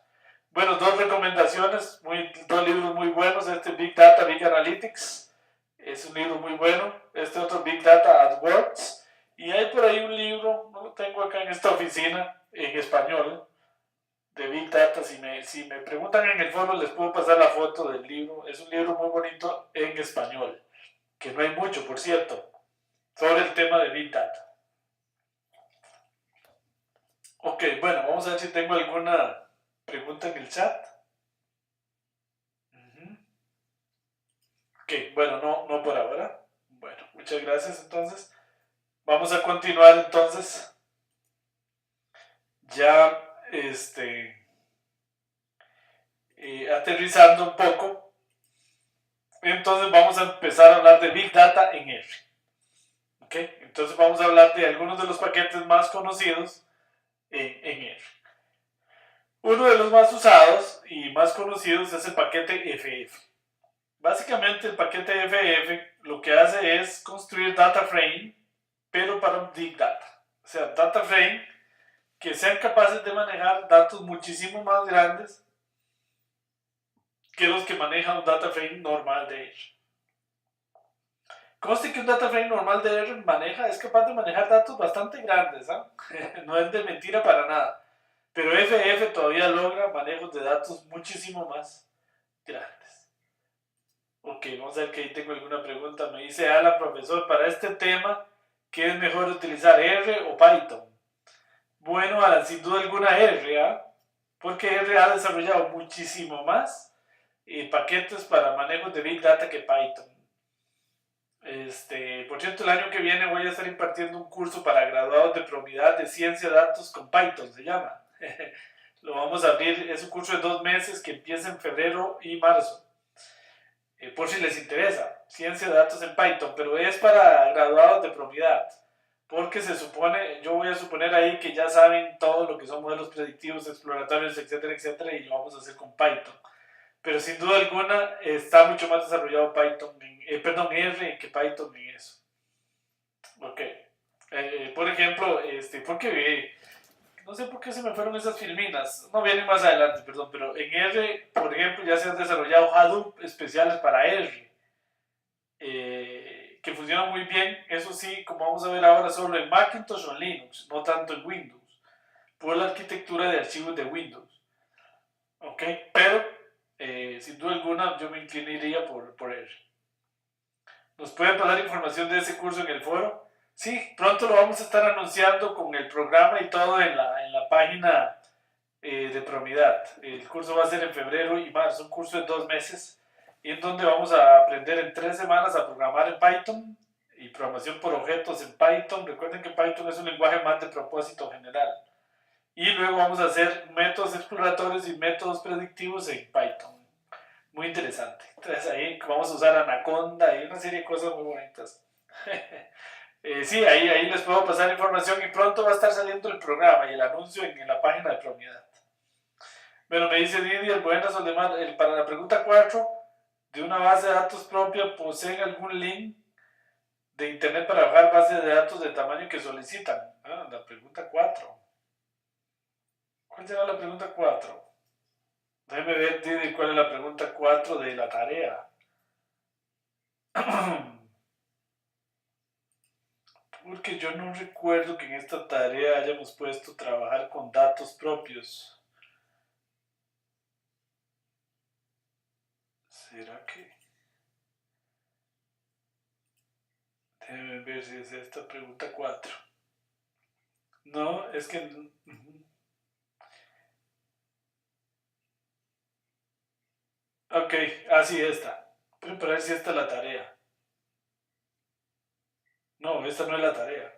Bueno, dos recomendaciones, dos libros muy buenos. Big Data, Big Analytics, es un libro muy bueno. Otro Big Data AdWords. Y hay por ahí un libro, no lo tengo acá en esta oficina, en español, de Big Data. Si me preguntan en el foro, les puedo pasar la foto del libro. Es un libro muy bonito en español, que no hay mucho, por cierto, sobre el tema de Big Data. Ok, bueno, vamos a ver si tengo alguna pregunta en el chat. Ok, bueno, no por ahora. Bueno, muchas gracias entonces. Vamos a continuar entonces. Ya, aterrizando un poco en Entonces vamos a empezar a hablar de Big Data en R. ¿Okay? Entonces vamos a hablar de algunos de los paquetes más conocidos en R. Uno de los más usados y más conocidos es el paquete FF. Básicamente el paquete FF lo que hace es construir data frame, pero para un Big Data. O sea, data frame que sean capaces de manejar datos muchísimo más grandes que los que maneja un data frame normal de R. Conste que un data frame normal de R es capaz de manejar datos bastante grandes, ¿eh? No es de mentira para nada. Pero FF todavía logra manejos de datos muchísimo más grandes. Ok, vamos a ver que ahí tengo alguna pregunta. Me dice Alan, profesor, para este tema, ¿qué es mejor utilizar, R o Python? Bueno, Alan, sin duda alguna R, ¿eh? Porque R ha desarrollado muchísimo más paquetes para manejos de Big Data que Python. Por cierto, el año que viene voy a estar impartiendo un curso para graduados de probabilidad de ciencia de datos con Python, se llama. Lo vamos a abrir, es un curso de 2 meses que empieza en febrero y marzo. Por si les interesa, ciencia de datos en Python, pero es para graduados de probabilidad. Porque se supone, yo voy a suponer ahí que ya saben todo lo que son modelos predictivos, exploratorios, etcétera, etcétera, y lo vamos a hacer con Python. Pero sin duda alguna está mucho más desarrollado Python, R que Python en eso. Ok. Por ejemplo, porque no sé por qué se me fueron esas filminas, no vienen más adelante, perdón, pero en R, por ejemplo, ya se han desarrollado Hadoop especiales para R, que funcionan muy bien, eso sí, como vamos a ver ahora, solo en Macintosh o en Linux, no tanto en Windows, por la arquitectura de archivos de Windows. Ok, pero sin duda alguna yo me inclinaría por R. ¿Nos pueden pasar información de ese curso en el foro? Sí, pronto lo vamos a estar anunciando con el programa y todo en la página de Promidad. El curso va a ser en febrero y marzo, un curso de 2 meses, en donde vamos a aprender en 3 semanas a programar en Python y programación por objetos en Python. Recuerden que Python es un lenguaje más de propósito general. Y luego vamos a hacer métodos exploratorios y métodos predictivos en Python. Muy interesante. Entonces ahí vamos a usar Anaconda y una serie de cosas muy bonitas. Sí, ahí les puedo pasar información y pronto va a estar saliendo el programa y el anuncio en la página de Promidad. Bueno, me dice Didier, buenas, Oldemar, para la pregunta 4, de una base de datos propia, ¿poseen algún link de internet para bajar bases de datos del tamaño que solicitan? La pregunta 4. ¿Cuál será la pregunta 4? Déjeme ver, Didier, cuál es la pregunta 4 de la tarea. Porque yo no recuerdo que en esta tarea hayamos puesto trabajar con datos propios. ¿Será que? Déjenme ver si es esta pregunta 4. No, es que... Ok, así esta. Pero para ver si esta es la tarea. No, esta no es la tarea.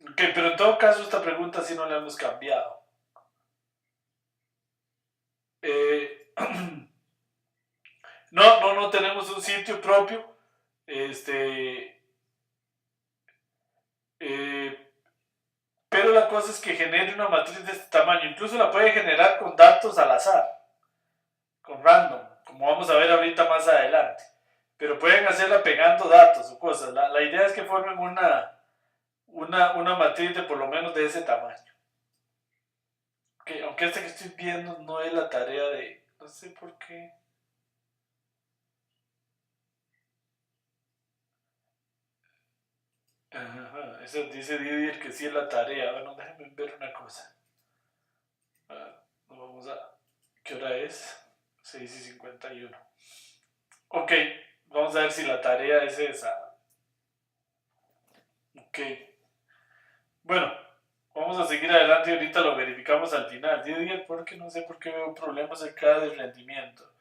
Ok, pero en todo caso esta pregunta sí no la hemos cambiado. No tenemos un sitio propio. Pero la cosa es que genere una matriz de este tamaño. Incluso la puede generar con datos al azar, con random, como vamos a ver ahorita más adelante. Pero pueden hacerla pegando datos o cosas. La idea es que formen una matriz de por lo menos de ese tamaño. Okay, aunque esta que estoy viendo no es la tarea de... No sé por qué. Ajá, eso dice Didier que sí es la tarea. Bueno, déjenme ver una cosa. Vamos a... ¿Qué hora es? 6:51. Ok, vamos a ver si la tarea es esa. Ok. Bueno, vamos a seguir adelante y ahorita lo verificamos al final. Didier, porque no sé por qué veo problemas acá de rendimiento.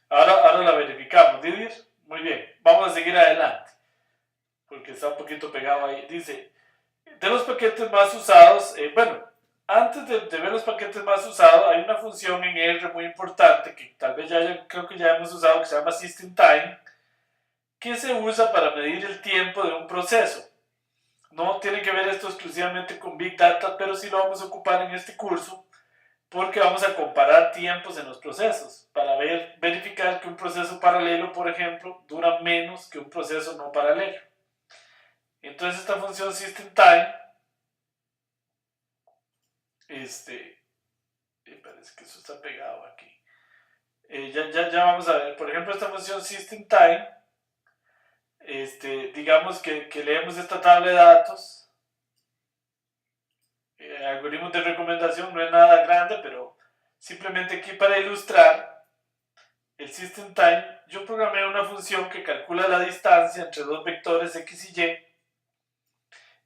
Ahora la verificamos. Didier, muy bien. Vamos a seguir adelante. Porque está un poquito pegado ahí. Dice, de los paquetes más usados, bueno, antes de ver los paquetes más usados, hay una función en R muy importante que tal vez creo que ya hemos usado, que se llama system_time, que se usa para medir el tiempo de un proceso. No tiene que ver esto exclusivamente con Big Data, pero sí lo vamos a ocupar en este curso porque vamos a comparar tiempos en los procesos para verificar que un proceso paralelo, por ejemplo, dura menos que un proceso no paralelo. Entonces esta función system_time, parece que eso está pegado aquí. Ya vamos a ver, por ejemplo, esta función system_time, digamos que leemos esta tabla de datos. Algoritmos de recomendación no es nada grande, pero simplemente aquí para ilustrar el system_time, yo programé una función que calcula la distancia entre dos vectores x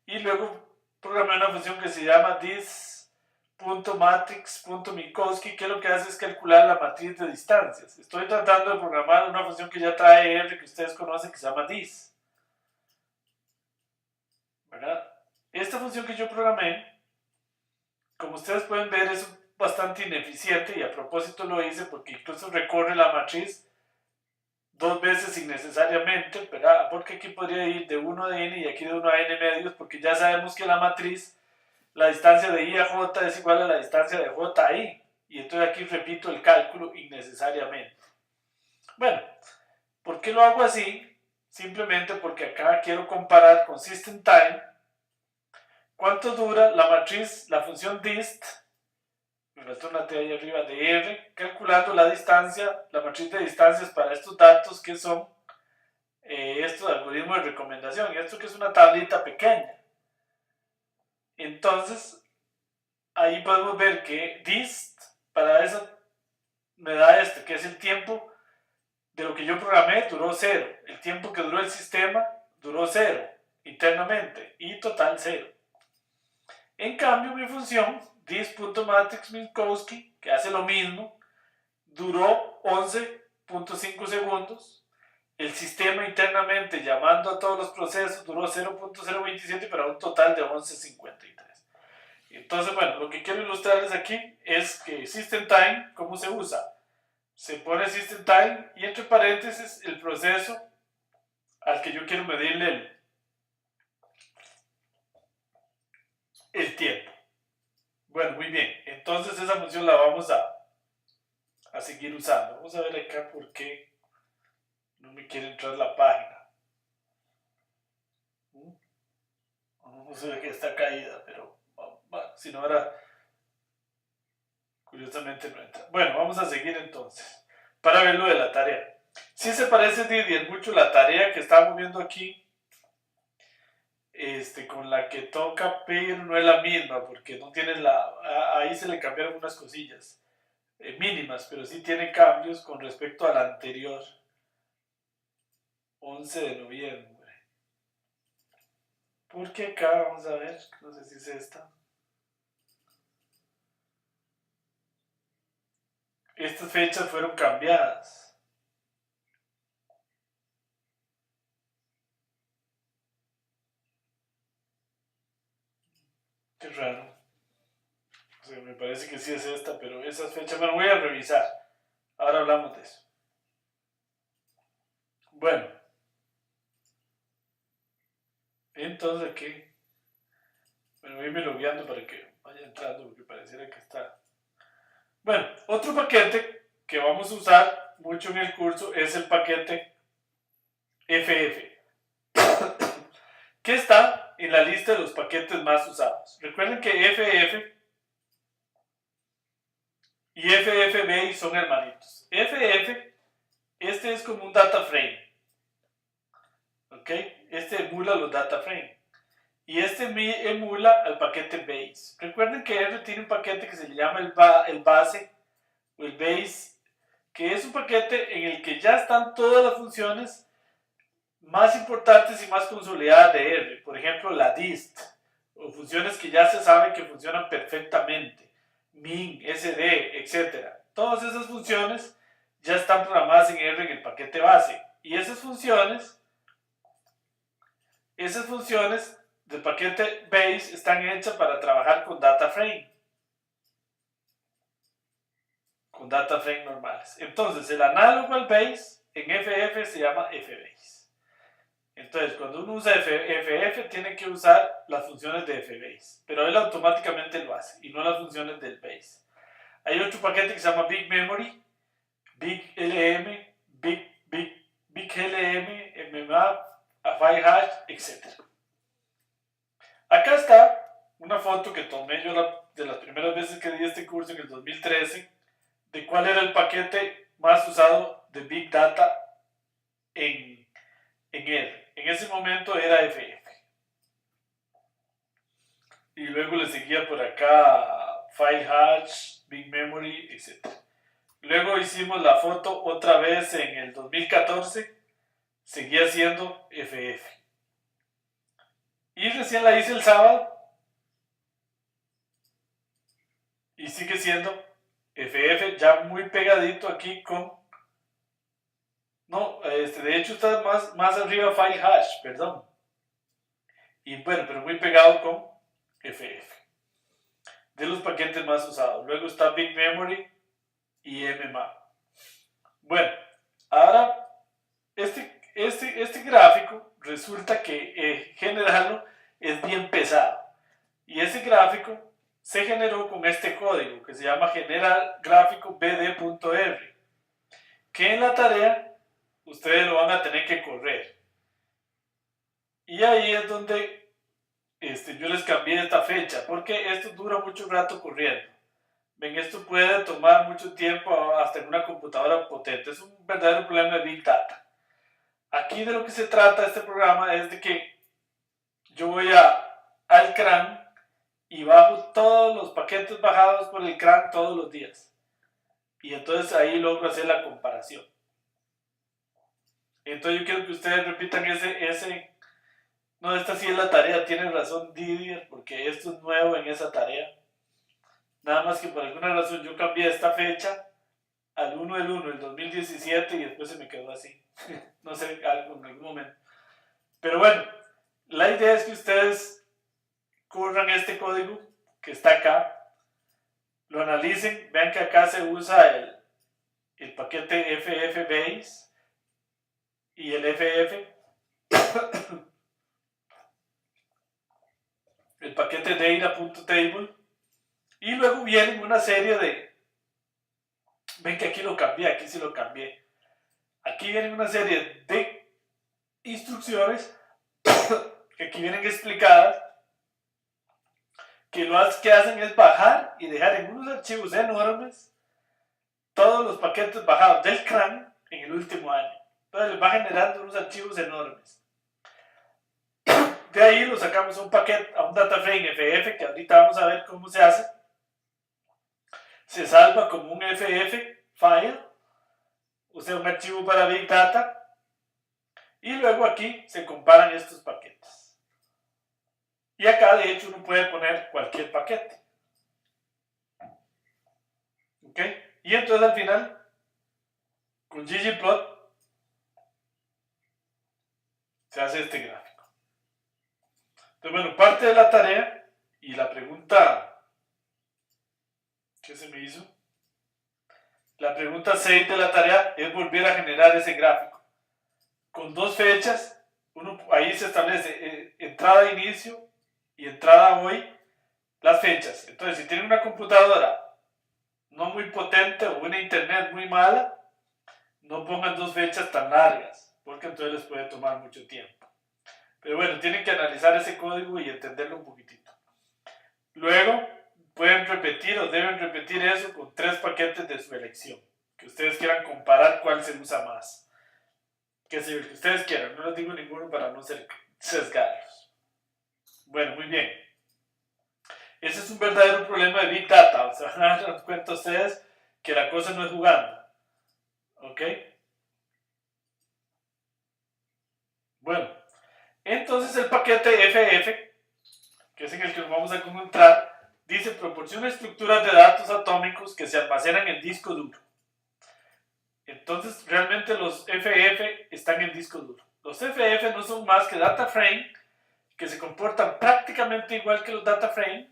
y luego programé una función que se llama this.matrix.minkowski, que lo que hace es calcular la matriz de distancias. Estoy tratando de programar una función que ya trae R, que ustedes conocen, que se llama this, ¿verdad? Esta función que yo programé, como ustedes pueden ver, es bastante ineficiente, y a propósito lo hice porque incluso recorre la matriz dos veces innecesariamente, ¿verdad? Porque aquí podría ir de 1 a n y aquí de 1 a n medios, porque ya sabemos que la matriz, la distancia de i a j es igual a la distancia de j a i, y entonces aquí repito el cálculo innecesariamente. Bueno, ¿por qué lo hago así? Simplemente porque acá quiero comparar con system_time cuánto dura la matriz, la función dist, me falta una T ahí arriba, de R, calculando la distancia, la matriz de distancias para estos datos que son estos algoritmos de recomendación, y esto que es una tablita pequeña. Entonces, ahí podemos ver que dist, para eso me da que es el tiempo de lo que yo programé, duró 0. El tiempo que duró el sistema duró 0 internamente, y total 0. En cambio, mi función this.matrix.minkowski, que hace lo mismo, duró 11.5 segundos. El sistema internamente, llamando a todos los procesos, duró 0.027 para un total de 11.53. Entonces, bueno, lo que quiero ilustrarles aquí es que system_time, ¿cómo se usa? Se pone system_time y entre paréntesis el proceso al que yo quiero medirle el tiempo. Bueno, muy bien. Entonces esa función la vamos a seguir usando. Vamos a ver acá por qué no me quiere entrar la página. Vamos a ver que está caída, pero bueno, si no ahora curiosamente no entra. Bueno, vamos a seguir entonces para ver lo de la tarea. Sí se parece, Didier, mucho la tarea que estamos viendo aquí con la que toca, pero no es la misma porque no tiene ahí se le cambiaron unas cosillas mínimas, pero sí tiene cambios con respecto a la anterior. 11 de noviembre. Porque acá, vamos a ver, no sé si es esta. Estas fechas fueron cambiadas. Qué raro. O sea, me parece que sí es esta, pero esas fechas, bueno, voy a revisar. Ahora hablamos de eso. Bueno. Entonces aquí, bueno, voy a irme logueando para que vaya entrando porque pareciera que está. Bueno, otro paquete que vamos a usar mucho en el curso es el paquete FF, que está en la lista de los paquetes más usados. Recuerden que FF y FFBase son hermanitos. FF, este es como un data frame. ¿Ok? Este emula los data frame. Y este emula al paquete base. Recuerden que R tiene un paquete que se le llama el base o el base, que es un paquete en el que ya están todas las funciones más importantes y más consolidadas de R. Por ejemplo, la dist, o funciones que ya se sabe que funcionan perfectamente. Min, sd, etc. Todas esas funciones ya están programadas en R en el paquete base. Y esas funciones del paquete base están hechas para trabajar con data frame. con data frame normales. Entonces, el análogo al base en FF se llama FBase. Entonces, cuando uno usa FF, tiene que usar las funciones de FBase, pero él automáticamente lo hace y no las funciones del base. Hay otro paquete que se llama Big Memory, Big LM, Big LM, mmap, file hash, etc. Acá está una foto que tomé yo de las primeras veces que di este curso en el 2013, de cuál era el paquete más usado de Big Data en él. En ese momento era FF. Y luego le seguía por acá File Hash, Big Memory, etc. Luego hicimos la foto otra vez en el 2014, seguía siendo FF. Y recién la hice el sábado y sigue siendo FF, ya muy pegadito aquí con... No, de hecho está más arriba File Hash, perdón. Y bueno, pero muy pegado con FF. De los paquetes más usados. Luego está Big Memory y mmap. Bueno, ahora este gráfico resulta que generarlo es bien pesado. Y ese gráfico se generó con este código que se llama general gráfico bd.r, que en la tarea ustedes lo van a tener que correr. Y ahí es donde yo les cambié esta fecha, porque esto dura mucho rato corriendo. Ven, esto puede tomar mucho tiempo hasta en una computadora potente. Es un verdadero problema de Big Data. Aquí de lo que se trata este programa es de que yo voy al CRAN y bajo todos los paquetes bajados por el CRAN todos los días. Y entonces ahí logro hacer la comparación. Entonces yo quiero que ustedes repitan ese... No, esta sí es la tarea, tiene razón Didier, porque esto es nuevo en esa tarea. Nada más que por alguna razón yo cambié esta fecha al 1 del 1 del 2017 y después se me quedó así. No sé, algo en algún momento. Pero bueno, la idea es que ustedes corran este código que está acá, lo analicen, vean que acá se usa el paquete FFBase y el FF, el paquete data.table, y luego viene una serie de... Ven que aquí lo cambié, aquí sí lo cambié. Aquí vienen una serie de instrucciones que aquí vienen explicadas, que lo que hacen es bajar y dejar en unos archivos enormes todos los paquetes bajados del CRAN en el último año. Entonces les va generando unos archivos enormes. De ahí lo sacamos a un paquete, a un data frame FF, que ahorita vamos a ver cómo se hace. Se salva como un FF file, o sea, un archivo para Big Data. Y luego aquí se comparan estos paquetes. Y acá de hecho uno puede poner cualquier paquete. ¿Ok? Y entonces al final, con ggplot, se hace este gráfico. Entonces bueno, parte de la tarea y la pregunta que se me hizo, la pregunta 6 de la tarea es volver a generar ese gráfico. Con dos fechas, ahí se establece entrada de inicio y entrada hoy, las fechas. Entonces, si tienen una computadora no muy potente o una internet muy mala, no pongan dos fechas tan largas, porque entonces les puede tomar mucho tiempo. Pero bueno, tienen que analizar ese código y entenderlo un poquitito. Luego, pueden repetir o deben repetir eso con 3 paquetes de su elección, que ustedes quieran comparar cuál se usa más. Que si el que ustedes quieran, no les digo ninguno para no sesgarlos. Bueno, muy bien. Ese es un verdadero problema de Big Data. Se van a dar cuenta ustedes que la cosa no es jugando. ¿Ok? Bueno, entonces el paquete FF, que es en el que nos vamos a concentrar, dice proporciona estructuras de datos atómicos que se almacenan en disco duro. Entonces realmente los FF están en disco duro. Los FF no son más que data frame que se comportan prácticamente igual que los data frame,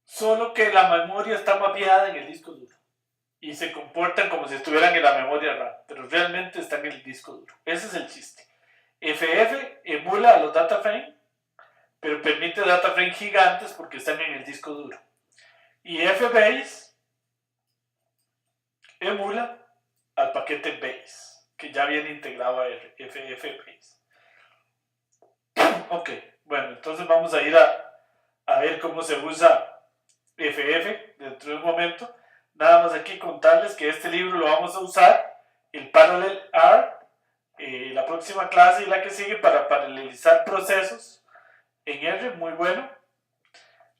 solo que la memoria está mapeada en el disco duro. y se comportan como si estuvieran en la memoria RAM, pero realmente están en el disco duro. Ese es el chiste. FF emula a los data frame, pero permite data frame gigantes porque están en el disco duro. Y FBase emula al paquete base, que ya viene integrado a FFBase. Ok, bueno, entonces vamos a ir a ver cómo se usa FF dentro de un momento. Nada más aquí contarles que este libro lo vamos a usar, el Parallel R, la próxima clase y la que sigue para paralelizar procesos en R, muy bueno.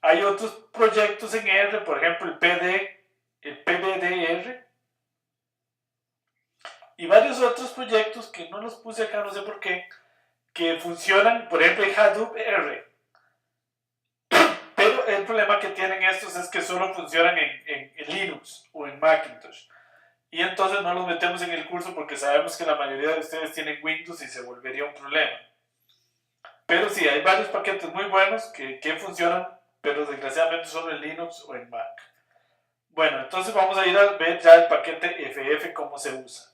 Hay otros proyectos en R, por ejemplo el PBDR, y varios otros proyectos que no los puse acá, no sé por qué, que funcionan, por ejemplo, en Hadoop R. Pero el problema que tienen estos es que solo funcionan en Linux o en Macintosh. Y entonces no los metemos en el curso porque sabemos que la mayoría de ustedes tienen Windows y se volvería un problema. Pero sí, hay varios paquetes muy buenos que funcionan, pero desgraciadamente solo en Linux o en Mac. Bueno, entonces vamos a ir a ver ya el paquete FF cómo se usa.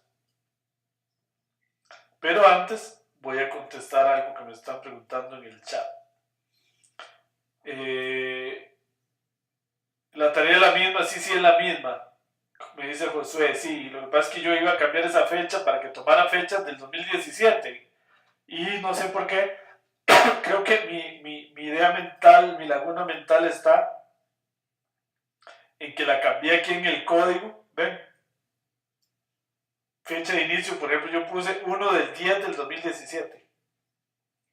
Pero antes voy a contestar algo que me están preguntando en el chat. La tarea es la misma, sí es la misma. Me dice Josué, sí, lo que pasa es que yo iba a cambiar esa fecha para que tomara fechas del 2017. Y no sé por qué, creo que mi idea mental, mi laguna mental está en que la cambié aquí en el código. ¿Ven? Fecha de inicio, por ejemplo, yo puse 1 del 10 del 2017.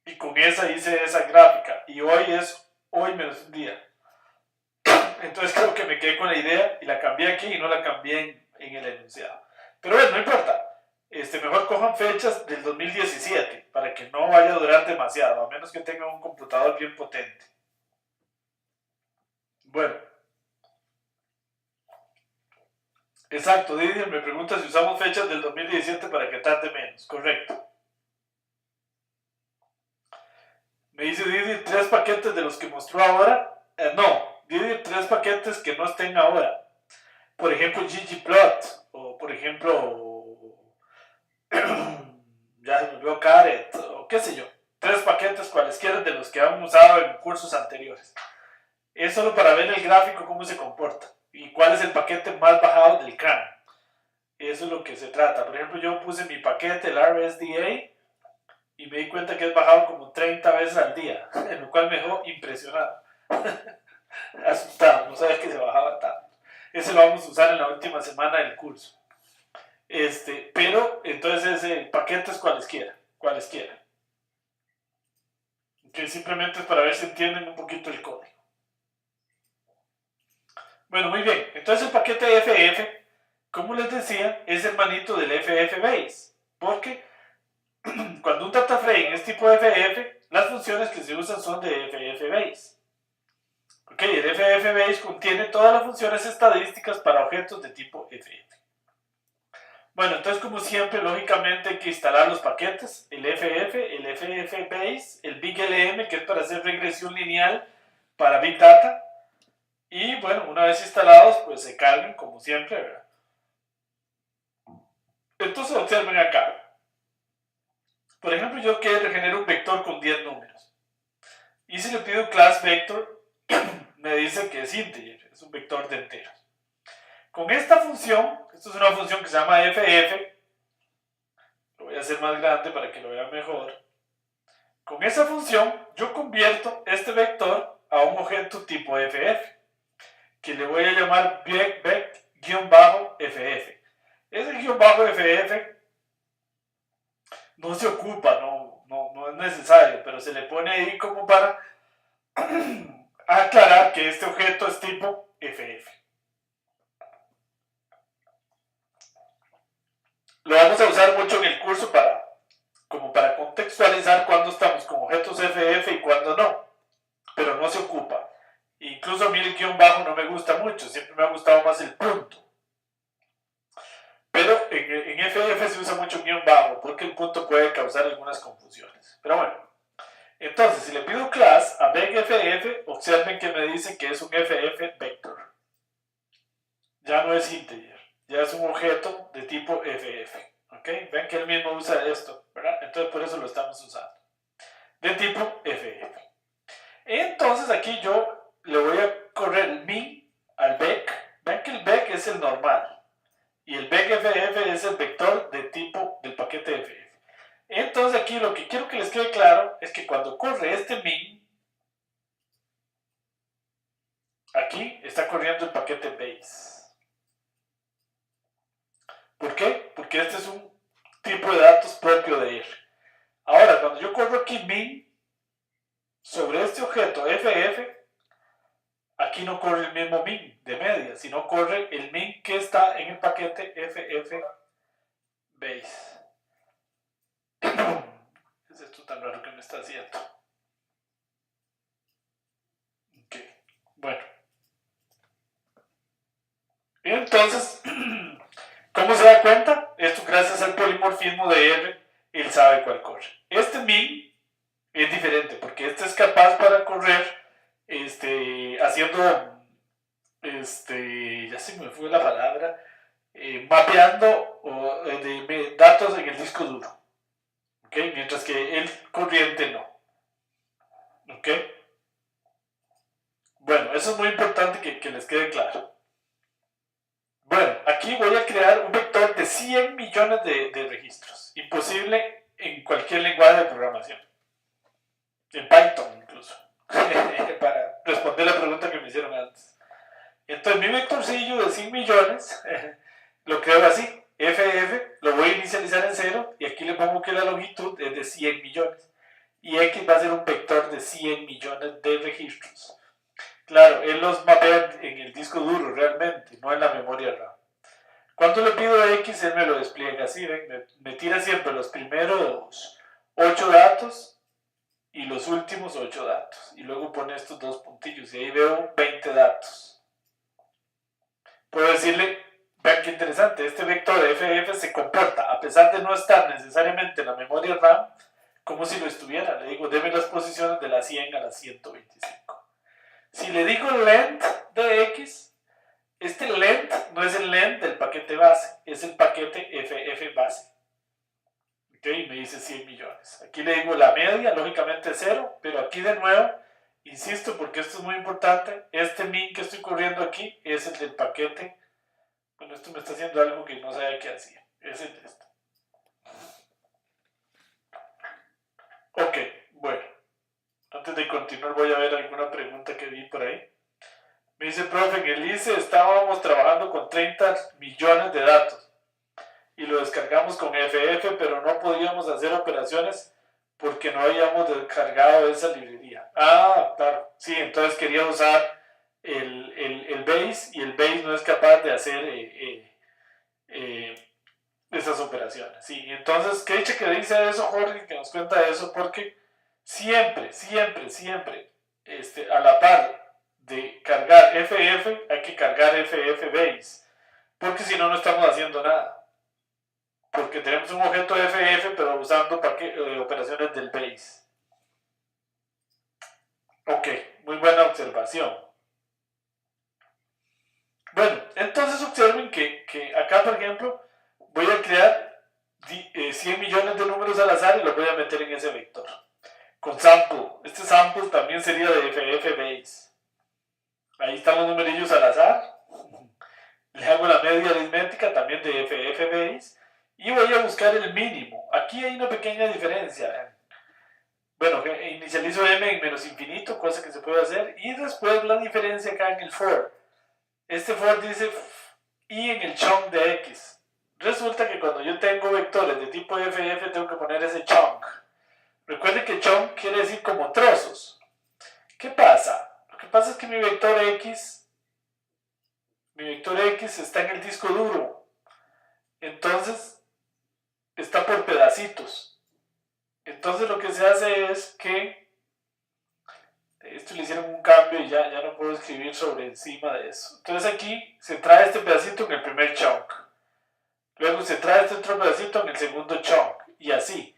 Y con esa hice esa gráfica. Y hoy es hoy menos un día. Entonces creo que me quedé con la idea y la cambié aquí y no la cambié en el enunciado. Pero bueno, no importa. Mejor cojan fechas del 2017 para que no vaya a durar demasiado, a menos que tengan un computador bien potente. Bueno. Exacto, Didier me pregunta si usamos fechas del 2017 para que tarde menos. Correcto. Me dice Didier 3 paquetes de los que mostró ahora. No, Didier 3 paquetes que no estén ahora. Por ejemplo, ggplot, o por ejemplo, ya se me olvidó Caret, o qué sé yo. 3 paquetes cualesquiera de los que han usado en cursos anteriores. Es solo para ver el gráfico cómo se comporta y cuál es el paquete más bajado del CRAN. Eso es lo que se trata. Por ejemplo, yo puse mi paquete, el RSDA, y me di cuenta que es bajado como 30 veces al día, en lo cual me dejó impresionado. Asustado, no sabía que se bajaba tanto. Ese lo vamos a usar en la última semana del curso. Pero entonces paquetes cualesquiera. Que simplemente es para ver si entienden un poquito el código. Bueno, muy bien. Entonces el paquete FF, como les decía, es hermanito del FFBase. Porque cuando un data frame es tipo FF, las funciones que se usan son de FFBase. Ok, el FFBase contiene todas las funciones estadísticas para objetos de tipo FF. Bueno, entonces como siempre, lógicamente hay que instalar los paquetes, el FF, el FFBase, el BigLM, que es para hacer regresión lineal para Big Data. Y bueno, una vez instalados, pues se cargan como siempre, ¿verdad? Entonces observen acá. Por ejemplo, yo genero un vector con 10 números. Y si le pido class vector, me dice que es integer, es un vector de enteros. Con esta función, esto es una función que se llama FF, lo voy a hacer más grande para que lo vean mejor. Con esa función, yo convierto este vector a un objeto tipo FF, que le voy a llamar vec-ff. Ese -ff no se ocupa, no es necesario, pero se le pone ahí como para aclarar que este objeto es tipo FF. Lo vamos a usar mucho en el curso como para contextualizar cuándo estamos con objetos FF y cuándo no, pero no se ocupa. Incluso a mí el guión bajo no me gusta mucho, siempre me ha gustado más el punto. Pero en FF se usa mucho guión bajo porque el punto puede causar algunas confusiones. Pero bueno, entonces si le pido class a vecFF, observen que me dice que es un FF vector. Ya no es integer. ya es un objeto de tipo FF. ¿Ok? Ven que él mismo usa esto, ¿verdad? Entonces por eso lo estamos usando. De tipo FF. Entonces aquí yo le voy a correr el min al vec. Ven que el vec es el normal. Y el vec FF es el vector de tipo del paquete FF. Entonces aquí lo que quiero que les quede claro es que cuando corre este min, aquí está corriendo el paquete base. ¿Por qué? Porque este es un tipo de datos propio de R. Ahora, cuando yo corro aquí min sobre este objeto FF, aquí no corre el mismo min de media, sino corre el min que está en el paquete FF base. ¿Qué es esto tan raro que me está haciendo? Ok, bueno. Entonces, ¿cómo se da cuenta? Esto gracias al polimorfismo de R, él sabe cuál corre. Este min es diferente, porque este es capaz para correr haciendo, ya se me fue la palabra, mapeando datos en el disco duro. ¿Okay? Mientras que el corriente no. ¿Ok? Bueno, eso es muy importante que les quede claro. Bueno, aquí voy a crear un vector de 100 millones de registros. Imposible en cualquier lenguaje de programación. En Python incluso. Para responder la pregunta que me hicieron antes. Entonces mi vectorcillo de 100 millones lo creo así. FF lo voy a inicializar en 0 y aquí le pongo que la longitud es de 100 millones. Y X va a ser un vector de 100 millones de registros. Claro, él los mapea en el disco duro realmente, no en la memoria RAM. Cuando le pido X, él me lo despliega así, ¿ven? Me tira siempre los primeros 8 datos y los últimos 8 datos. Y luego pone estos dos puntillos y ahí veo 20 datos. Puedo decirle, vean qué interesante, este vector FF se comporta, a pesar de no estar necesariamente en la memoria RAM, como si lo estuviera. Le digo, deme las posiciones de la 100 a la 125. Si le digo length de X, este length no es el length del paquete base, es el paquete FF base. Ok, me dice 100 millones. Aquí le digo la media, lógicamente 0, pero aquí de nuevo, insisto porque esto es muy importante, este min que estoy corriendo aquí es el del paquete. Bueno, esto me está haciendo algo que no sabía qué hacía. Es el de esto. Ok, bueno. Antes de continuar voy a ver alguna pregunta que vi por ahí. Me dice, profe, en el ICE estábamos trabajando con 30 millones de datos y lo descargamos con FF, pero no podíamos hacer operaciones porque no habíamos descargado esa librería. Ah, claro. Sí, entonces quería usar el base y el base no es capaz de hacer esas operaciones. Sí, entonces, qué dicha que dice eso, Jorge, que nos cuenta eso, porque siempre, a la par de cargar FF, hay que cargar FF base, porque si no, no estamos haciendo nada. Porque tenemos un objeto FF, pero usando operaciones del base. Ok, muy buena observación. Bueno, entonces observen que acá, por ejemplo, voy a crear 100 millones de números al azar y los voy a meter en ese vector. Con sample. Este sample también sería de FF base. Ahí están los numerillos al azar. Le hago la media aritmética también de FF base. Y voy a buscar el mínimo. Aquí hay una pequeña diferencia. Bueno, inicializo m en menos infinito, cosa que se puede hacer. Y después la diferencia acá en el for. Este for dice y en el chunk de x. Resulta que cuando yo tengo vectores de tipo FF tengo que poner ese chunk. Recuerden que chunk quiere decir como trozos. ¿Qué pasa? Lo que pasa es que mi vector X está en el disco duro. Entonces, está por pedacitos. Entonces lo que se hace es que esto le hicieron un cambio y ya no puedo escribir sobre encima de eso. Entonces aquí se trae este pedacito en el primer chunk. Luego se trae este otro pedacito en el segundo chunk. Y así.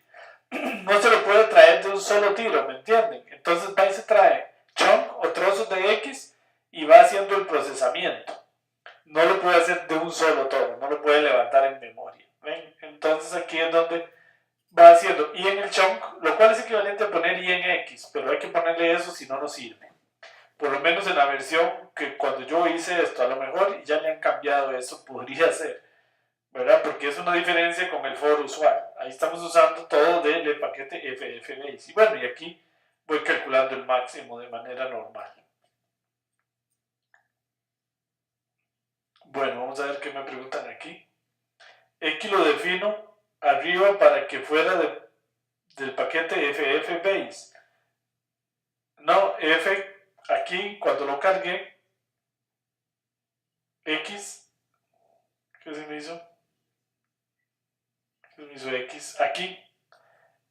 No se lo puede traer de un solo tiro, ¿me entienden? Entonces va y se trae chunk o trozos de X y va haciendo el procesamiento. no lo puede hacer de un solo todo, no lo puede levantar en memoria. ¿Ven? Entonces aquí es donde va haciendo i en el chunk, lo cual es equivalente a poner i en x, pero hay que ponerle eso si no nos sirve. Por lo menos en la versión que cuando yo hice esto, a lo mejor ya le han cambiado eso, podría ser, ¿verdad? Porque es una diferencia con el for usual. Ahí estamos usando todo del paquete ffbase. Y bueno, y aquí voy calculando el máximo de manera normal. Bueno, vamos a ver qué me preguntan aquí. X lo defino arriba para que fuera del paquete ffbase. No, f aquí cuando lo cargué, x, ¿qué se me hizo? ¿Qué se me hizo x? Aquí,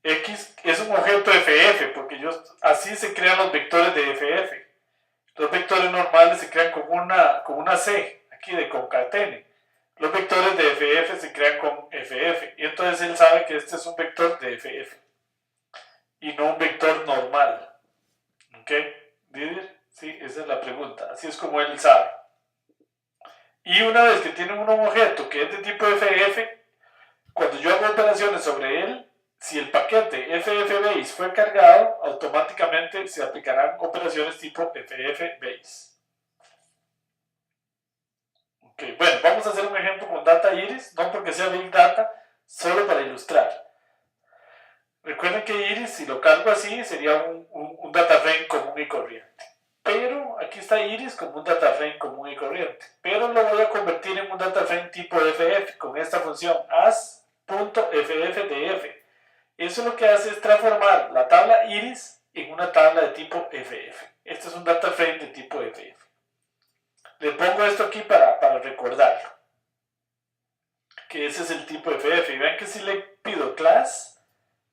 x es un objeto ff, porque así se crean los vectores de ff. Los vectores normales se crean con una c, aquí de concatene. Los vectores de ff se crean con ff, y entonces él sabe que este es un vector de ff, y no un vector normal. ¿Ok? ¿Didier? Sí, esa es la pregunta. Así es como él sabe. Y una vez que tiene un objeto que es de tipo ff, cuando yo hago operaciones sobre él, si el paquete ffbase fue cargado, automáticamente se aplicarán operaciones tipo ffbase. Ok, bueno, vamos a hacer un ejemplo con data iris, no porque sea big data, solo para ilustrar. Recuerden que iris, si lo cargo así, sería un data frame común y corriente. Pero aquí está iris como un data frame común y corriente. Pero lo voy a convertir en un data frame tipo ff con esta función as.ffdf. Eso lo que hace es transformar la tabla iris en una tabla de tipo ff. Este es un data frame de tipo ff. Le pongo esto aquí para recordarlo, que ese es el tipo ff. Y vean que si le pido class,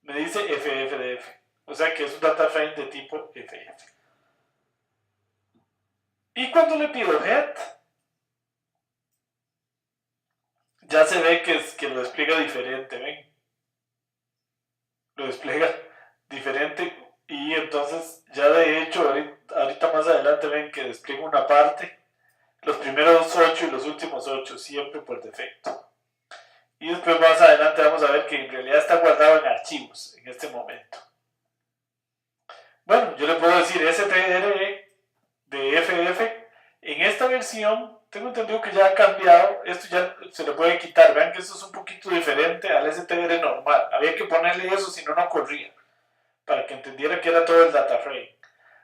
me dice ffdf. O sea que es un data frame de tipo ff. Y cuando le pido head, ya se ve que lo despliega diferente, ¿ven? Lo despliega diferente y entonces ya de hecho ahorita más adelante ven que despliega una parte, los primeros 8 y los últimos 8 siempre por defecto. Y después más adelante vamos a ver que en realidad está guardado en archivos en este momento. Bueno, yo le puedo decir STRE de FF. En esta versión tengo entendido que ya ha cambiado, esto ya se le puede quitar, vean que esto es un poquito diferente al STR normal, había que ponerle eso si no, no corría, para que entendiera que era todo el data frame.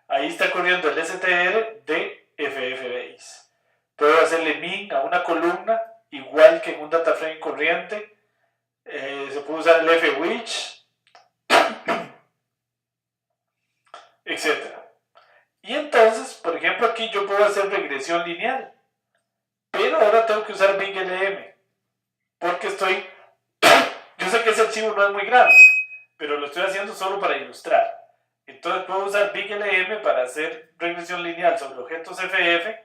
Ahí está corriendo el STR de FFBase. Puedo hacerle min a una columna, igual que en un data frame corriente. Se puede usar el fwich, etc. Y entonces, por ejemplo, aquí yo puedo hacer regresión lineal. Pero ahora tengo que usar BigLM. Porque yo sé que ese archivo no es muy grande, pero lo estoy haciendo solo para ilustrar. Entonces puedo usar BigLM para hacer regresión lineal sobre objetos FF.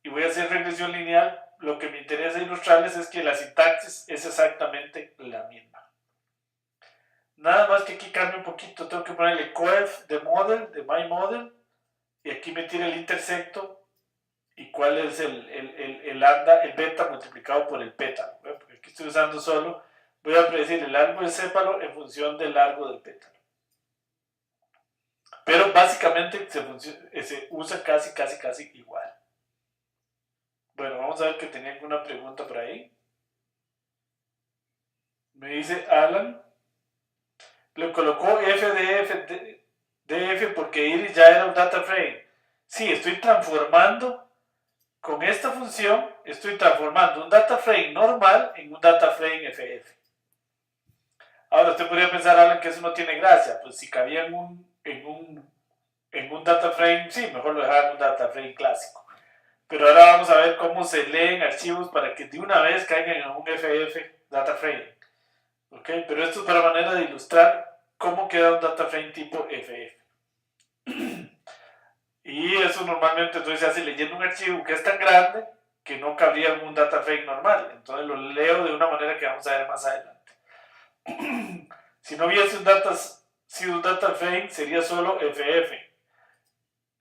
Y voy a hacer regresión lineal. Lo que me interesa ilustrarles es que la sintaxis es exactamente la misma. Nada más que aquí cambia un poquito. Tengo que ponerle coef de model, de my model. Y aquí me tira el intersecto. Y cuál es el lambda, el beta multiplicado por el pétalo. Porque aquí estoy usando solo, voy a predecir el largo del sépalo en función del largo del pétalo. Pero básicamente se usa casi igual. Bueno, vamos a ver que tenía alguna pregunta por ahí. Me dice Alan, le colocó DF porque iris ya era un data frame. Sí, estoy transformando. Con esta función estoy transformando un data frame normal en un data frame FF. Ahora usted podría pensar, Alan, que eso no tiene gracia. Pues si cabía en un data frame, sí, mejor lo dejaba en un data frame clásico. Pero ahora vamos a ver cómo se leen archivos para que de una vez caigan en un FF data frame. ¿Ok? Pero esto es para manera de ilustrar cómo queda un data frame tipo FF. Y eso normalmente entonces se hace leyendo un archivo que es tan grande que no cabría en un data frame normal. Entonces lo leo de una manera que vamos a ver más adelante. Si no hubiese sido un data frame, sería solo FF.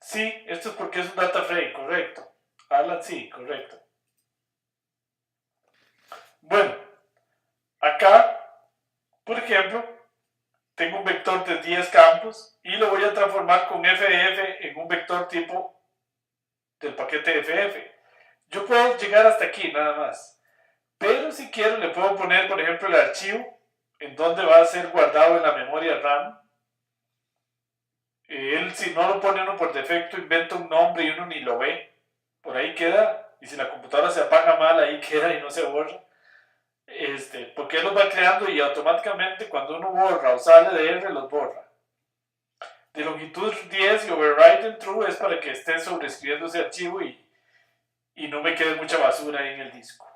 Sí, esto es porque es un data frame, correcto. Alan, sí, correcto. Bueno, acá, por ejemplo, tengo un vector de 10 campos y lo voy a transformar con FF en un vector tipo del paquete FF. Yo puedo llegar hasta aquí nada más, pero si quiero le puedo poner, por ejemplo, el archivo en donde va a ser guardado en la memoria RAM. Él, si no lo pone uno por defecto, inventa un nombre y uno ni lo ve. Por ahí queda, y si la computadora se apaga mal, ahí queda y no se borra. Porque él los va creando y automáticamente cuando uno borra o sale de él, los borra. De longitud 10 y override en true es para que esté sobreescribiendo ese archivo y no me quede mucha basura ahí en el disco.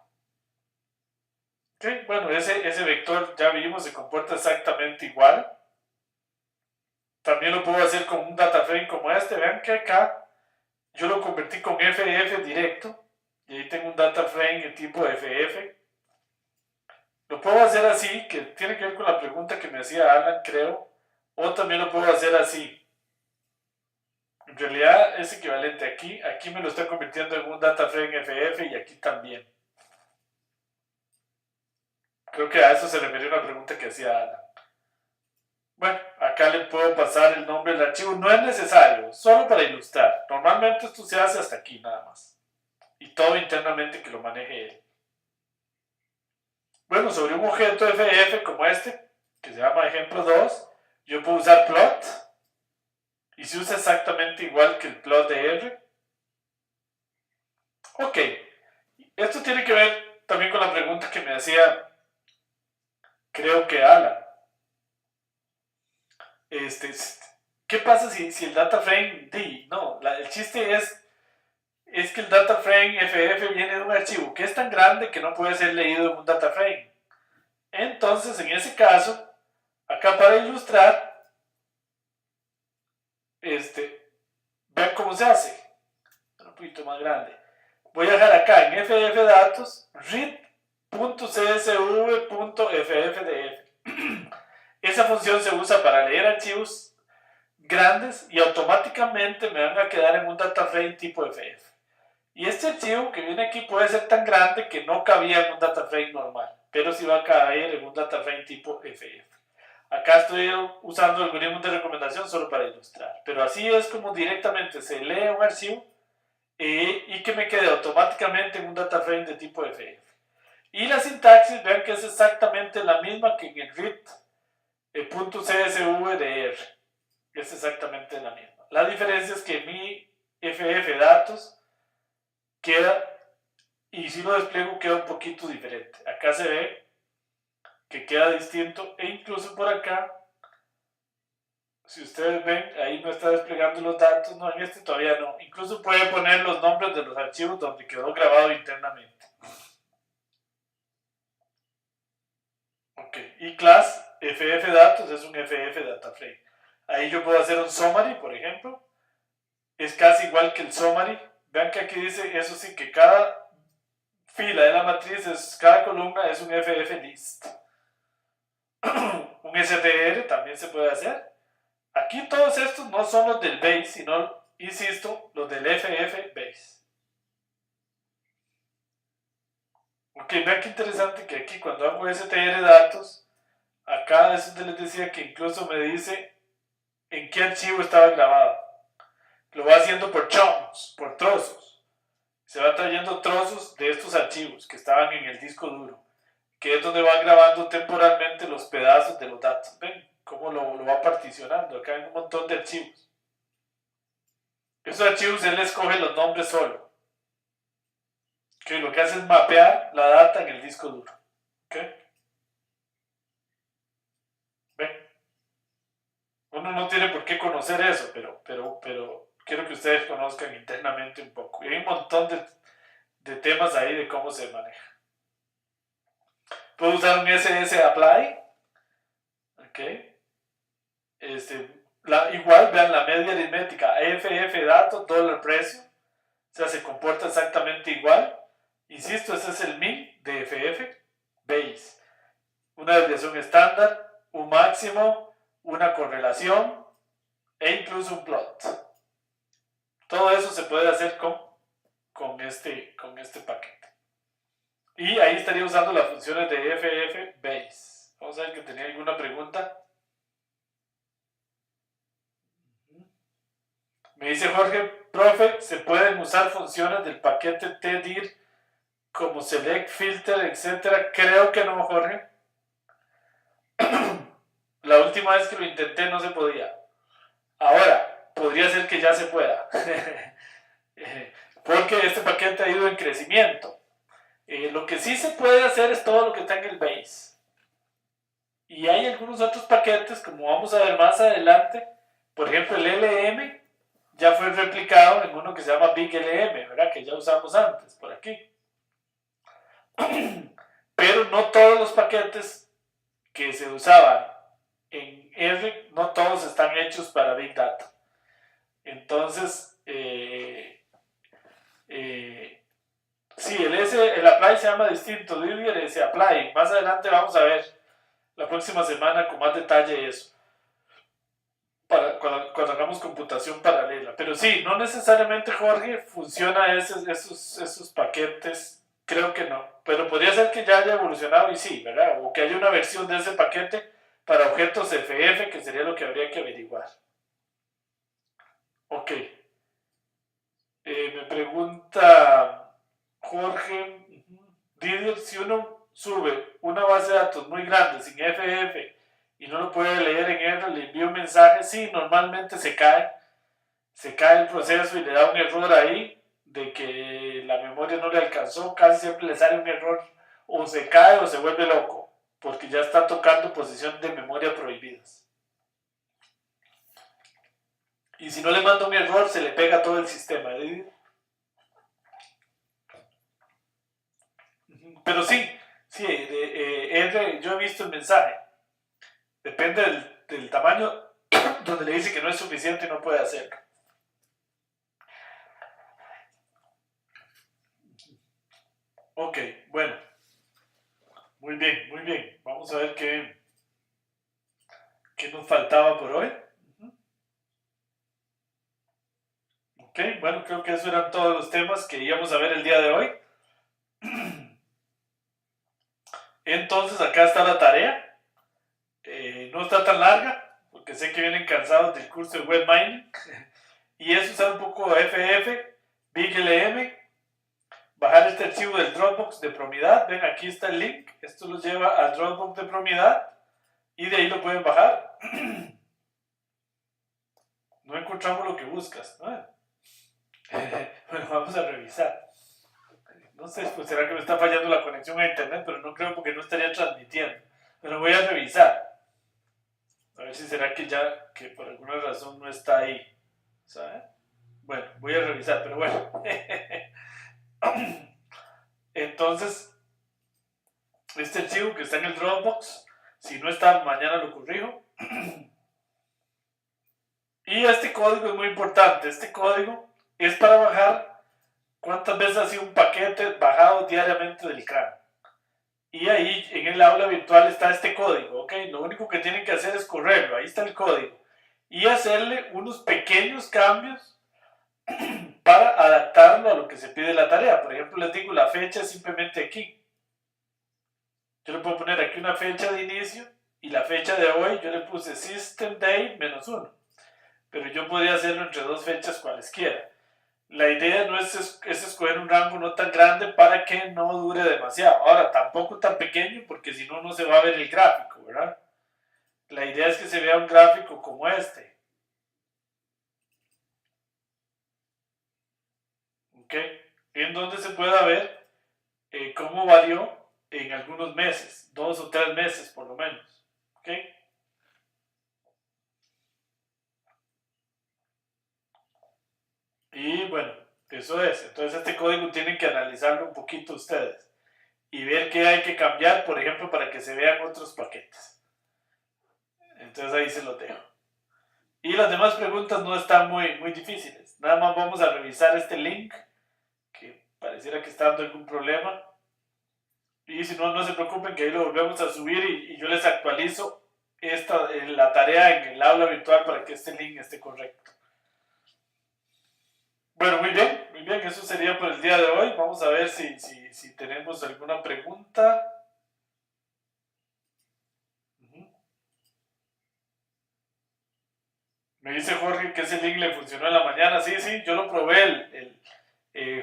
Okay, bueno, ese vector ya vimos se comporta exactamente igual. También lo puedo hacer con un data frame como este. Vean que acá yo lo convertí con FF directo y ahí tengo un data frame de tipo FF. Lo puedo hacer así, que tiene que ver con la pregunta que me hacía Alan, creo, o también lo puedo hacer así. En realidad es equivalente aquí. Aquí me lo está convirtiendo en un data frame FF y aquí también. Creo que a eso se refería una pregunta que hacía Alan. Bueno, acá le puedo pasar el nombre del archivo. No es necesario, solo para ilustrar. Normalmente esto se hace hasta aquí nada más. Y todo internamente que lo maneje él. Bueno, sobre un objeto FF como este, que se llama ejemplo 2, yo puedo usar plot. Y se usa exactamente igual que el plot de R. Ok, esto tiene que ver también con la pregunta que me hacía, creo que Alan. ¿Qué pasa si el data frame D? No, el chiste es que el data frame FF viene de un archivo que es tan grande que no puede ser leído en un data frame. Entonces, en ese caso, acá para ilustrar, vean cómo se hace. Un poquito más grande. Voy a dejar acá en FF datos read.csv.ffdf. Esa función se usa para leer archivos grandes y automáticamente me van a quedar en un data frame tipo FF. Y este archivo que viene aquí puede ser tan grande que no cabía en un data frame normal, pero sí va a caer en un data frame tipo FF. Acá estoy usando algoritmos de recomendación solo para ilustrar, pero así es como directamente se lee un archivo y que me quede automáticamente en un data frame de tipo FF. Y la sintaxis, vean que es exactamente la misma que en el read.csv de R. Es exactamente la misma. La diferencia es que mi FF datos queda, y si lo despliego queda un poquito diferente. Acá se ve que queda distinto e incluso por acá, si ustedes ven, ahí me está desplegando los datos, no, en este todavía no. Incluso puede poner los nombres de los archivos donde quedó grabado internamente. Ok, y class FF datos es un FF data frame. Ahí yo puedo hacer un summary, por ejemplo. Es casi igual que el summary. Vean que aquí dice, eso sí, que cada fila de la matriz, cada columna es un FF list. Un str también se puede hacer. Aquí todos estos no son los del base, sino, insisto, los del FF base. Ok, vean qué interesante que aquí cuando hago str datos, acá es donde les decía que incluso me dice en qué archivo estaba grabado. Lo va haciendo por chunks, por trozos. Se va trayendo trozos de estos archivos que estaban en el disco duro, que es donde va grabando temporalmente los pedazos de los datos. ¿Ven cómo lo va particionando? Acá hay un montón de archivos. Esos archivos él escoge los nombres solo. Que lo que hace es mapear la data en el disco duro. ¿Okay? ¿Ven? Uno no tiene por qué conocer eso, pero quiero que ustedes conozcan internamente un poco. Y hay un montón de temas ahí de cómo se maneja. Puedo usar un SS apply. ¿Ok? Igual, vean la media aritmética. FF datos, dólar precio. O sea, se comporta exactamente igual. Insisto, ese es el min de FF base. Una desviación estándar, un máximo, una correlación e incluso un plot. Todo eso se puede hacer con este paquete. Y ahí estaría usando las funciones de ffbase. Vamos a ver que tenía alguna pregunta. Me dice Jorge, profe, ¿se pueden usar funciones del paquete tdir como select, filter, etcétera? Creo que no, Jorge. La última vez que lo intenté no se podía. Ahora, podría ser que ya se pueda. Porque este paquete ha ido en crecimiento. Lo que sí se puede hacer es todo lo que está en el base. Y hay algunos otros paquetes, como vamos a ver más adelante. Por ejemplo, el LM ya fue replicado en uno que se llama Big LM, ¿verdad? Que ya usamos antes, por aquí. Pero no todos los paquetes que se usaban en R, no todos están hechos para Big Data. Entonces, sí, el apply se llama distinto, Didier es apply. Más adelante vamos a ver la próxima semana con más detalle eso, cuando hagamos computación paralela. Pero sí, no necesariamente, Jorge, funciona esos paquetes, creo que no. Pero podría ser que ya haya evolucionado y sí, ¿verdad? O que haya una versión de ese paquete para objetos FF, que sería lo que habría que averiguar. Ok. Me pregunta Jorge, Didier, si uno sube una base de datos muy grande sin FF y no lo puede leer en R, le envía un mensaje, sí, normalmente se cae el proceso y le da un error ahí de que la memoria no le alcanzó, casi siempre le sale un error, o se cae o se vuelve loco, porque ya está tocando posiciones de memoria prohibidas. Y si no le manda un error, se le pega todo el sistema. Pero sí, yo he visto el mensaje. Depende del tamaño donde le dice que no es suficiente y no puede hacerlo. Ok, bueno. Muy bien, muy bien. Vamos a ver qué nos faltaba por hoy. Ok, bueno, creo que esos eran todos los temas que íbamos a ver el día de hoy. Entonces, acá está la tarea. No está tan larga, porque sé que vienen cansados del curso de Web Mining. Y es usar un poco FF, BigLM, bajar este archivo del Dropbox de Promidad. Ven, aquí está el link. Esto los lleva al Dropbox de Promidad y de ahí lo pueden bajar. No encontramos lo que buscas, ¿no? Bueno, vamos a revisar. No sé, pues será que me está fallando la conexión a internet, pero no creo porque no estaría transmitiendo. Pero voy a revisar. A ver si será que por alguna razón no está ahí. ¿Sabes? Bueno, voy a revisar, pero bueno. Entonces, este archivo que está en el Dropbox, si no está, mañana lo corrijo. Y este código es muy importante. Este código es para bajar cuántas veces ha sido un paquete bajado diariamente del CRAN. Y ahí en el aula virtual está este código, ¿ok? Lo único que tienen que hacer es correrlo, ahí está el código. Y hacerle unos pequeños cambios para adaptarlo a lo que se pide en la tarea. Por ejemplo, les digo, la fecha es simplemente aquí. Yo le puedo poner aquí una fecha de inicio y la fecha de hoy yo le puse system date -1. Pero yo podría hacerlo entre dos fechas cualesquiera. La idea no es escoger un rango no tan grande para que no dure demasiado. Ahora, tampoco tan pequeño porque si no, no se va a ver el gráfico, ¿verdad? La idea es que se vea un gráfico como este. ¿Ok? En donde se pueda ver cómo varió en algunos meses, 2 o 3 meses por lo menos. ¿Ok? Y bueno, eso es. Entonces este código tienen que analizarlo un poquito ustedes y ver qué hay que cambiar, por ejemplo, para que se vean otros paquetes. Entonces ahí se los dejo. Y las demás preguntas no están muy difíciles. Nada más vamos a revisar este link, que pareciera que está dando algún problema. Y si no, no se preocupen que ahí lo volvemos a subir y yo les actualizo la tarea en el aula virtual para que este link esté correcto. Bueno, muy bien, eso sería por el día de hoy. Vamos a ver si tenemos alguna pregunta. Ujú. Me dice Jorge que ese link le funcionó en la mañana. Sí, sí, yo lo probé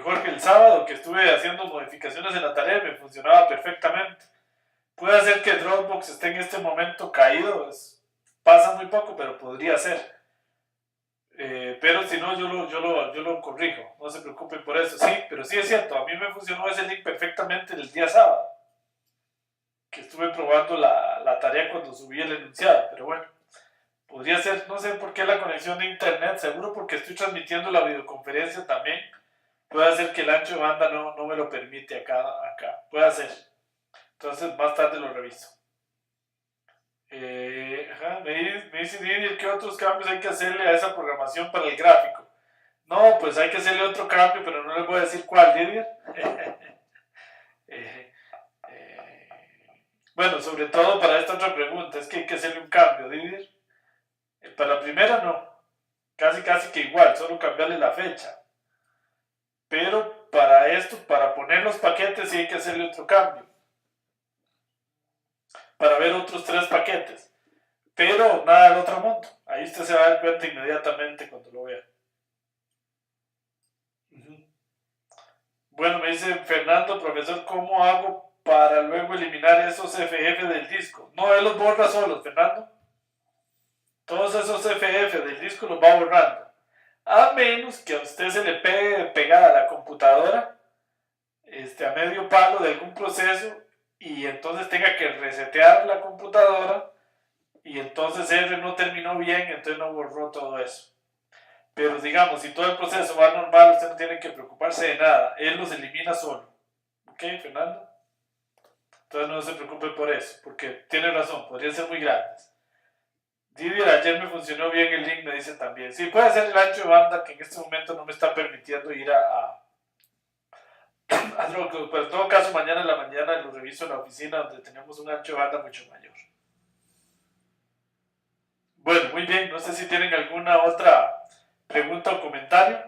Jorge el sábado que estuve haciendo modificaciones en la tarea y me funcionaba perfectamente. Puede ser que Dropbox esté en este momento caído, pasa muy poco, pero podría ser. Pero si no, yo lo corrijo, no se preocupen por eso. Sí, pero sí es cierto, a mí me funcionó ese link perfectamente el día sábado, que estuve probando la tarea cuando subí el enunciado, pero bueno, podría ser, no sé por qué la conexión de internet, seguro porque estoy transmitiendo la videoconferencia también, puede ser que el ancho de banda no me lo permite acá, puede ser. Entonces más tarde lo reviso. Ajá, me dice Didier qué otros cambios hay que hacerle a esa programación para el gráfico. No, pues hay que hacerle otro cambio, pero no les voy a decir cuál, Didier. Eh, eh, bueno, sobre todo para esta otra pregunta, es que hay que hacerle un cambio, Didier. Para la primera no, casi que igual, solo cambiarle la fecha. Pero para esto, para poner los paquetes, sí hay que hacerle otro cambio. Para ver otros 3 paquetes. Pero nada del otro mundo. Ahí usted se va a dar cuenta inmediatamente cuando lo vea. Ujú. Bueno, me dice Fernando, profesor, ¿cómo hago para luego eliminar esos FF del disco? No, él los borra solos, Fernando. Todos esos FF del disco los va borrando. A menos que a usted se le pegue pegada a la computadora, a medio palo de algún proceso, y entonces tenga que resetear la computadora, y entonces R no terminó bien, entonces no borró todo eso. Pero digamos, si todo el proceso va normal, usted no tiene que preocuparse de nada. Él los elimina solo. ¿Ok, Fernando? Entonces no se preocupe por eso, porque tiene razón, podrían ser muy grandes. Didier, ayer me funcionó bien el link, me dice también. Sí, puede ser el ancho de banda que en este momento no me está permitiendo ir a Dropbox, pero en todo caso mañana en la mañana lo reviso en la oficina donde tenemos un ancho de banda mucho mayor. Bueno, muy bien, no sé si tienen alguna otra pregunta o comentario.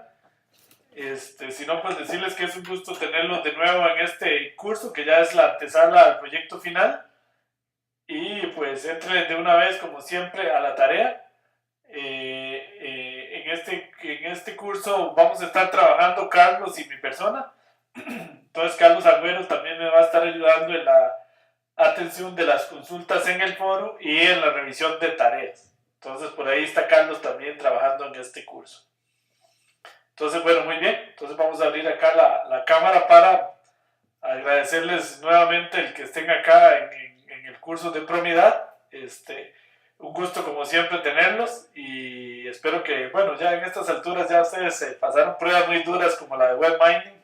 Si no, pues decirles que es un gusto tenerlos de nuevo en este curso, que ya es la antesala al proyecto final. Y pues entren de una vez, como siempre, a la tarea. En este curso vamos a estar trabajando Carlos y mi persona. Entonces Carlos Agüero también me va a estar ayudando en la atención de las consultas en el foro y en la revisión de tareas. Entonces por ahí está Carlos también trabajando en este curso. Entonces, bueno, muy bien. Entonces vamos a abrir acá la cámara para agradecerles nuevamente el que estén acá en el curso de Promidad. Un gusto como siempre tenerlos y espero que, bueno, ya en estas alturas ya ustedes pasaron pruebas muy duras como la de web mining.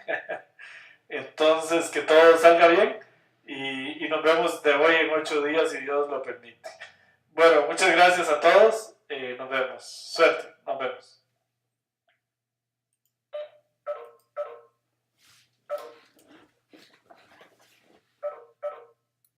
Entonces, que todo salga bien y nos vemos de hoy en 8 días si Dios lo permite. Bueno, muchas gracias a todos. Nos vemos. Suerte. Nos vemos.